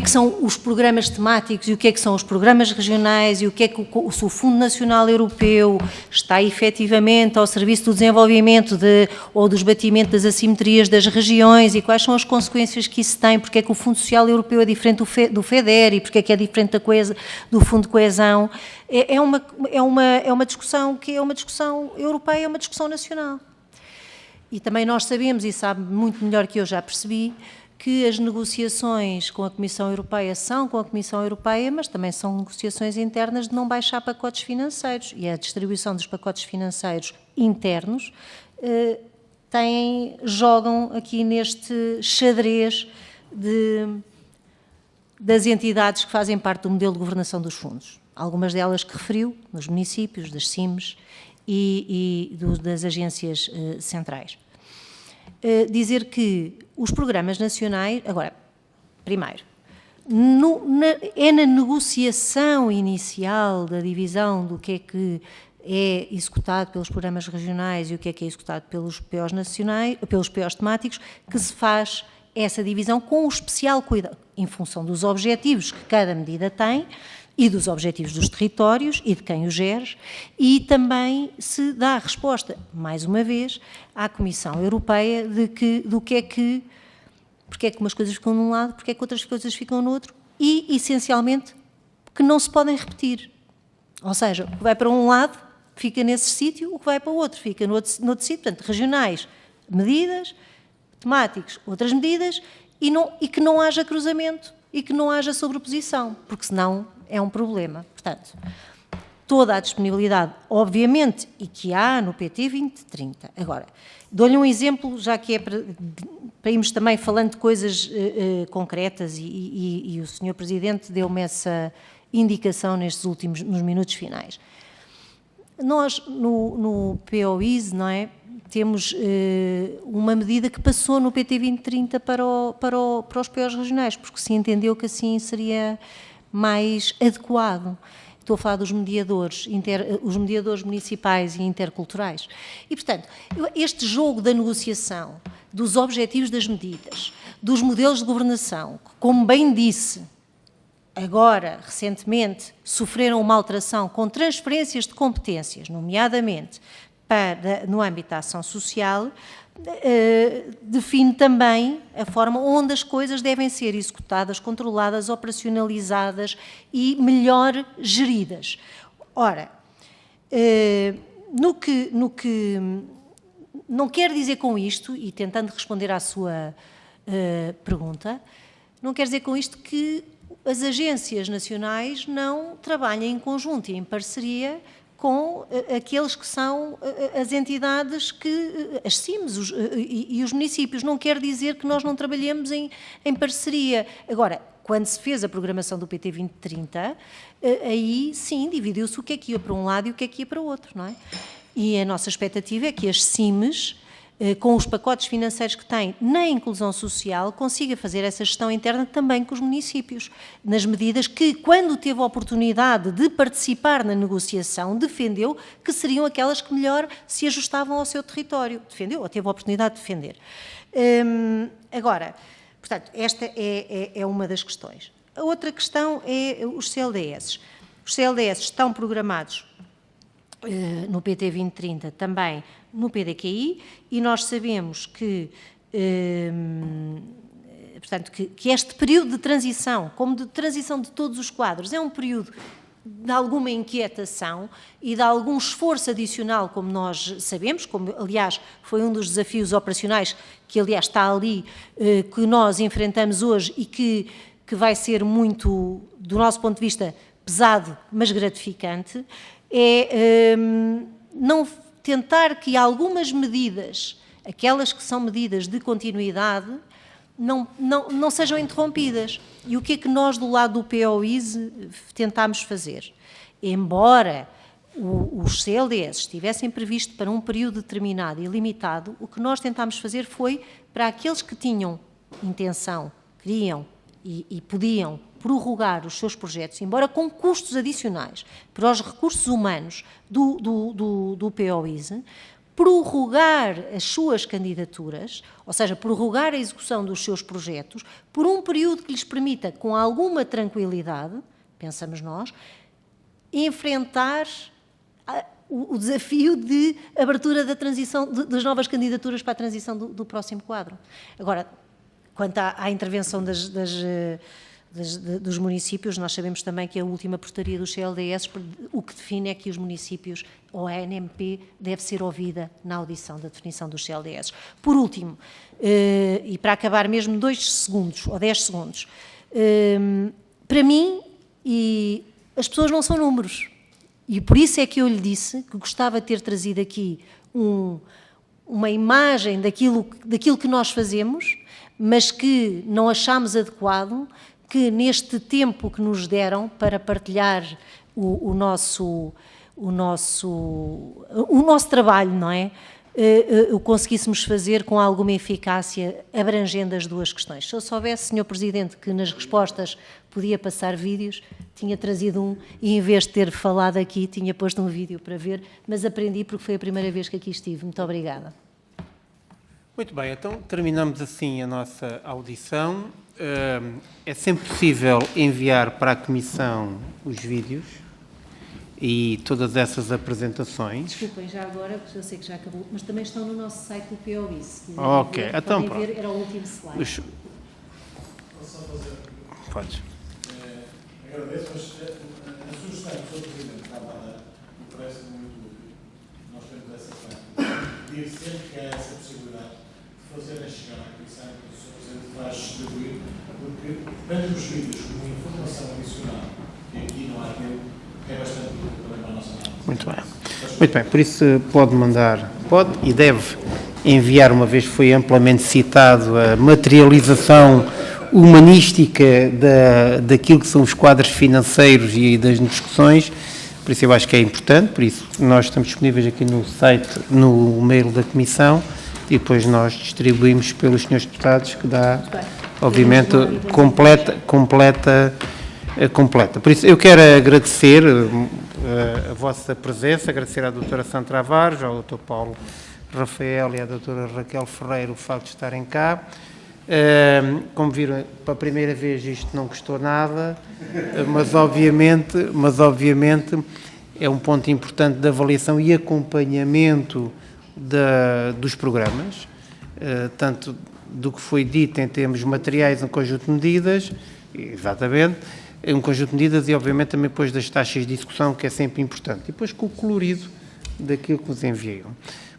que são os programas temáticos e o que é que são os programas regionais e o que é que se o Fundo Nacional Europeu está efetivamente ao serviço do desenvolvimento ou do esbatimento das assimetrias das regiões e quais são as consequências que isso tem, porque é que o Fundo Social Europeu é diferente do FEDER e porque é que é diferente do Fundo de Coesão, é uma discussão que é uma discussão europeia, é uma discussão nacional. E também nós sabemos, e sabe muito melhor que eu já percebi, que as negociações com a Comissão Europeia são com a Comissão Europeia, mas também são negociações internas de não baixar pacotes financeiros. E a distribuição dos pacotes financeiros internos jogam aqui neste xadrez das entidades que fazem parte do modelo de governação dos fundos. Algumas delas que referiu, nos municípios, das CIMs e das agências centrais. Dizer que os programas nacionais, agora, primeiro, é na negociação inicial da divisão do que é executado pelos programas regionais e o que é executado pelos POs nacionais, pelos POs temáticos, que se faz essa divisão com o especial cuidado, em função dos objetivos que cada medida tem e dos objetivos dos territórios e de quem os gere, e também se dá a resposta, mais uma vez, à Comissão Europeia porque é que umas coisas ficam num lado, porque é que outras coisas ficam no outro, e, essencialmente, que não se podem repetir. Ou seja, o que vai para um lado fica nesse sítio, o que vai para o outro fica no outro sítio, portanto, regionais, medidas, temáticos, outras medidas, e que não haja cruzamento e que não haja sobreposição, porque senão é um problema. Portanto, toda a disponibilidade, obviamente, e que há no PT 2030. Agora, dou-lhe um exemplo, já que é para irmos também falando de coisas concretas e o Sr. Presidente deu-me essa indicação nos minutos finais. Nós, no POIS, não é, temos uma medida que passou no PT 2030 para os POs regionais, porque se entendeu que assim seria mais adequado. Estou a falar dos mediadores, os mediadores municipais e interculturais. E, portanto, este jogo da negociação, dos objetivos das medidas, dos modelos de governação, que, como bem disse, agora, recentemente, sofreram uma alteração com transferências de competências, nomeadamente no âmbito da ação social, define também a forma onde as coisas devem ser executadas, controladas, operacionalizadas e melhor geridas. Ora, não quer dizer com isto, e tentando responder à sua pergunta, não quer dizer com isto que as agências nacionais não trabalhem em conjunto e em parceria com aqueles que são as entidades, as CIMs e os municípios. Não quer dizer que nós não trabalhemos em parceria. Agora, quando se fez a programação do PT 2030, aí sim dividiu-se o que é que ia para um lado e o que é que ia para o outro, não é? E a nossa expectativa é que as CIMs, com os pacotes financeiros que têm na inclusão social, consiga fazer essa gestão interna também com os municípios, nas medidas que, quando teve a oportunidade de participar na negociação, defendeu que seriam aquelas que melhor se ajustavam ao seu território. Defendeu, ou teve a oportunidade de defender. Agora, portanto, esta é uma das questões. A outra questão é os CLDS. Os CLDS estão programados no PT 2030, também no PDQI, e nós sabemos que, portanto, que este período de transição, como de transição de todos os quadros, é um período de alguma inquietação e de algum esforço adicional, como nós sabemos, como aliás foi um dos desafios operacionais que aliás está ali, que nós enfrentamos hoje e que vai ser muito, do nosso ponto de vista, pesado, mas gratificante, é não tentar que algumas medidas, aquelas que são medidas de continuidade, não sejam interrompidas. E o que é que nós, do lado do POISE, tentámos fazer? Embora os CLDS estivessem previstos para um período determinado e limitado, o que nós tentámos fazer foi, para aqueles que tinham intenção, queriam e podiam prorrogar os seus projetos, embora com custos adicionais para os recursos humanos do POISE, prorrogar as suas candidaturas, ou seja, prorrogar a execução dos seus projetos, por um período que lhes permita, com alguma tranquilidade, pensamos nós, enfrentar o desafio de abertura da transição, das novas candidaturas para a transição do próximo quadro. Agora, quanto à intervenção dos municípios, nós sabemos também que a última portaria dos CLDS, o que define é que os municípios, ou a ANMP, deve ser ouvida na audição da definição dos CLDS. Por último, e para acabar mesmo 2 segundos, ou 10 segundos, para mim, e as pessoas não são números, e por isso é que eu lhe disse que gostava de ter trazido aqui uma imagem daquilo que nós fazemos, mas que não achámos adequado que neste tempo que nos deram para partilhar o nosso trabalho, não é? O conseguíssemos fazer com alguma eficácia, abrangendo as duas questões. Se eu soubesse, Sr. Presidente, que nas respostas podia passar vídeos, tinha trazido um e, em vez de ter falado aqui, tinha posto um vídeo para ver, mas aprendi porque foi a primeira vez que aqui estive. Muito obrigada. Muito bem, então terminamos assim a nossa audição. É sempre possível enviar para a Comissão os vídeos e todas essas apresentações. Desculpem, já agora, porque eu sei que já acabou, mas também estão no nosso site do POISE. Ok, ver, então pronto. Ver, era o último slide. Posso só fazer? Podes. Agradeço, mas a sugestão que o Sr. Presidente está a dar me parece muito útil. Nós temos essa parte. Pedir sempre que há essa possibilidade de fazerem chegar à Comissão que o Sr. Presidente vai distribuir, porque tanto os vídeos como a informação adicional, que aqui não há tempo, é bastante útil também para a nossa análise. Muito bem. Muito bem, por isso pode e deve enviar, uma vez foi amplamente citado, a materialização humanística daquilo que são os quadros financeiros e das discussões, por isso eu acho que é importante, por isso nós estamos disponíveis aqui no site, no mail da Comissão, e depois nós distribuímos pelos senhores deputados, que dá, obviamente, completa completa. Por isso, eu quero agradecer a vossa presença, agradecer à doutora Sandra Tavares, ao doutor Paulo Rafael e à doutora Raquel Ferreira o facto de estarem cá. Como viram, pela primeira vez isto não custou nada, mas obviamente é um ponto importante de avaliação e acompanhamento dos programas, tanto do que foi dito em termos materiais, um conjunto de medidas, exatamente, um conjunto de medidas e obviamente também depois das taxas de execução, que é sempre importante, e depois com o colorido daquilo que nos enviam.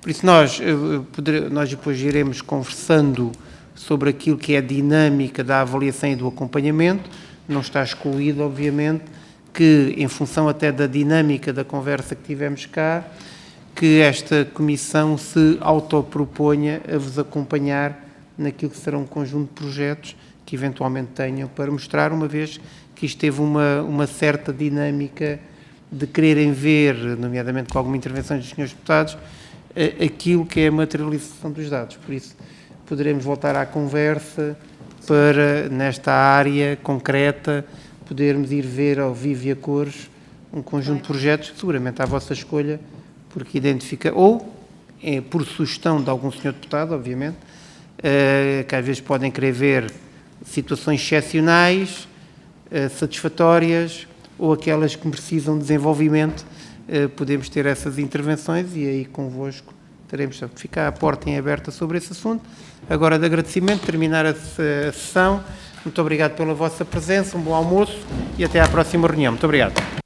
Por isso nós depois iremos conversando sobre aquilo que é a dinâmica da avaliação e do acompanhamento. Não está excluído, obviamente, que em função até da dinâmica da conversa que tivemos cá, que esta comissão se autoproponha a vos acompanhar naquilo que será um conjunto de projetos que eventualmente tenham para mostrar, uma vez que isto teve uma certa dinâmica de quererem ver, nomeadamente com alguma intervenção dos senhores deputados, aquilo que é a materialização dos dados. Por isso, poderemos voltar à conversa para, nesta área concreta, podermos ir ver ao vivo e a cores um conjunto de projetos, seguramente à vossa escolha, porque identifica, ou por sugestão de algum senhor deputado, obviamente, que às vezes podem querer ver situações excepcionais, satisfatórias, ou aquelas que precisam de desenvolvimento, podemos ter essas intervenções e aí convosco teremos, ficar a porta em aberta sobre esse assunto. Agora, de agradecimento, terminar a sessão. Muito obrigado pela vossa presença, um bom almoço e até à próxima reunião. Muito obrigado.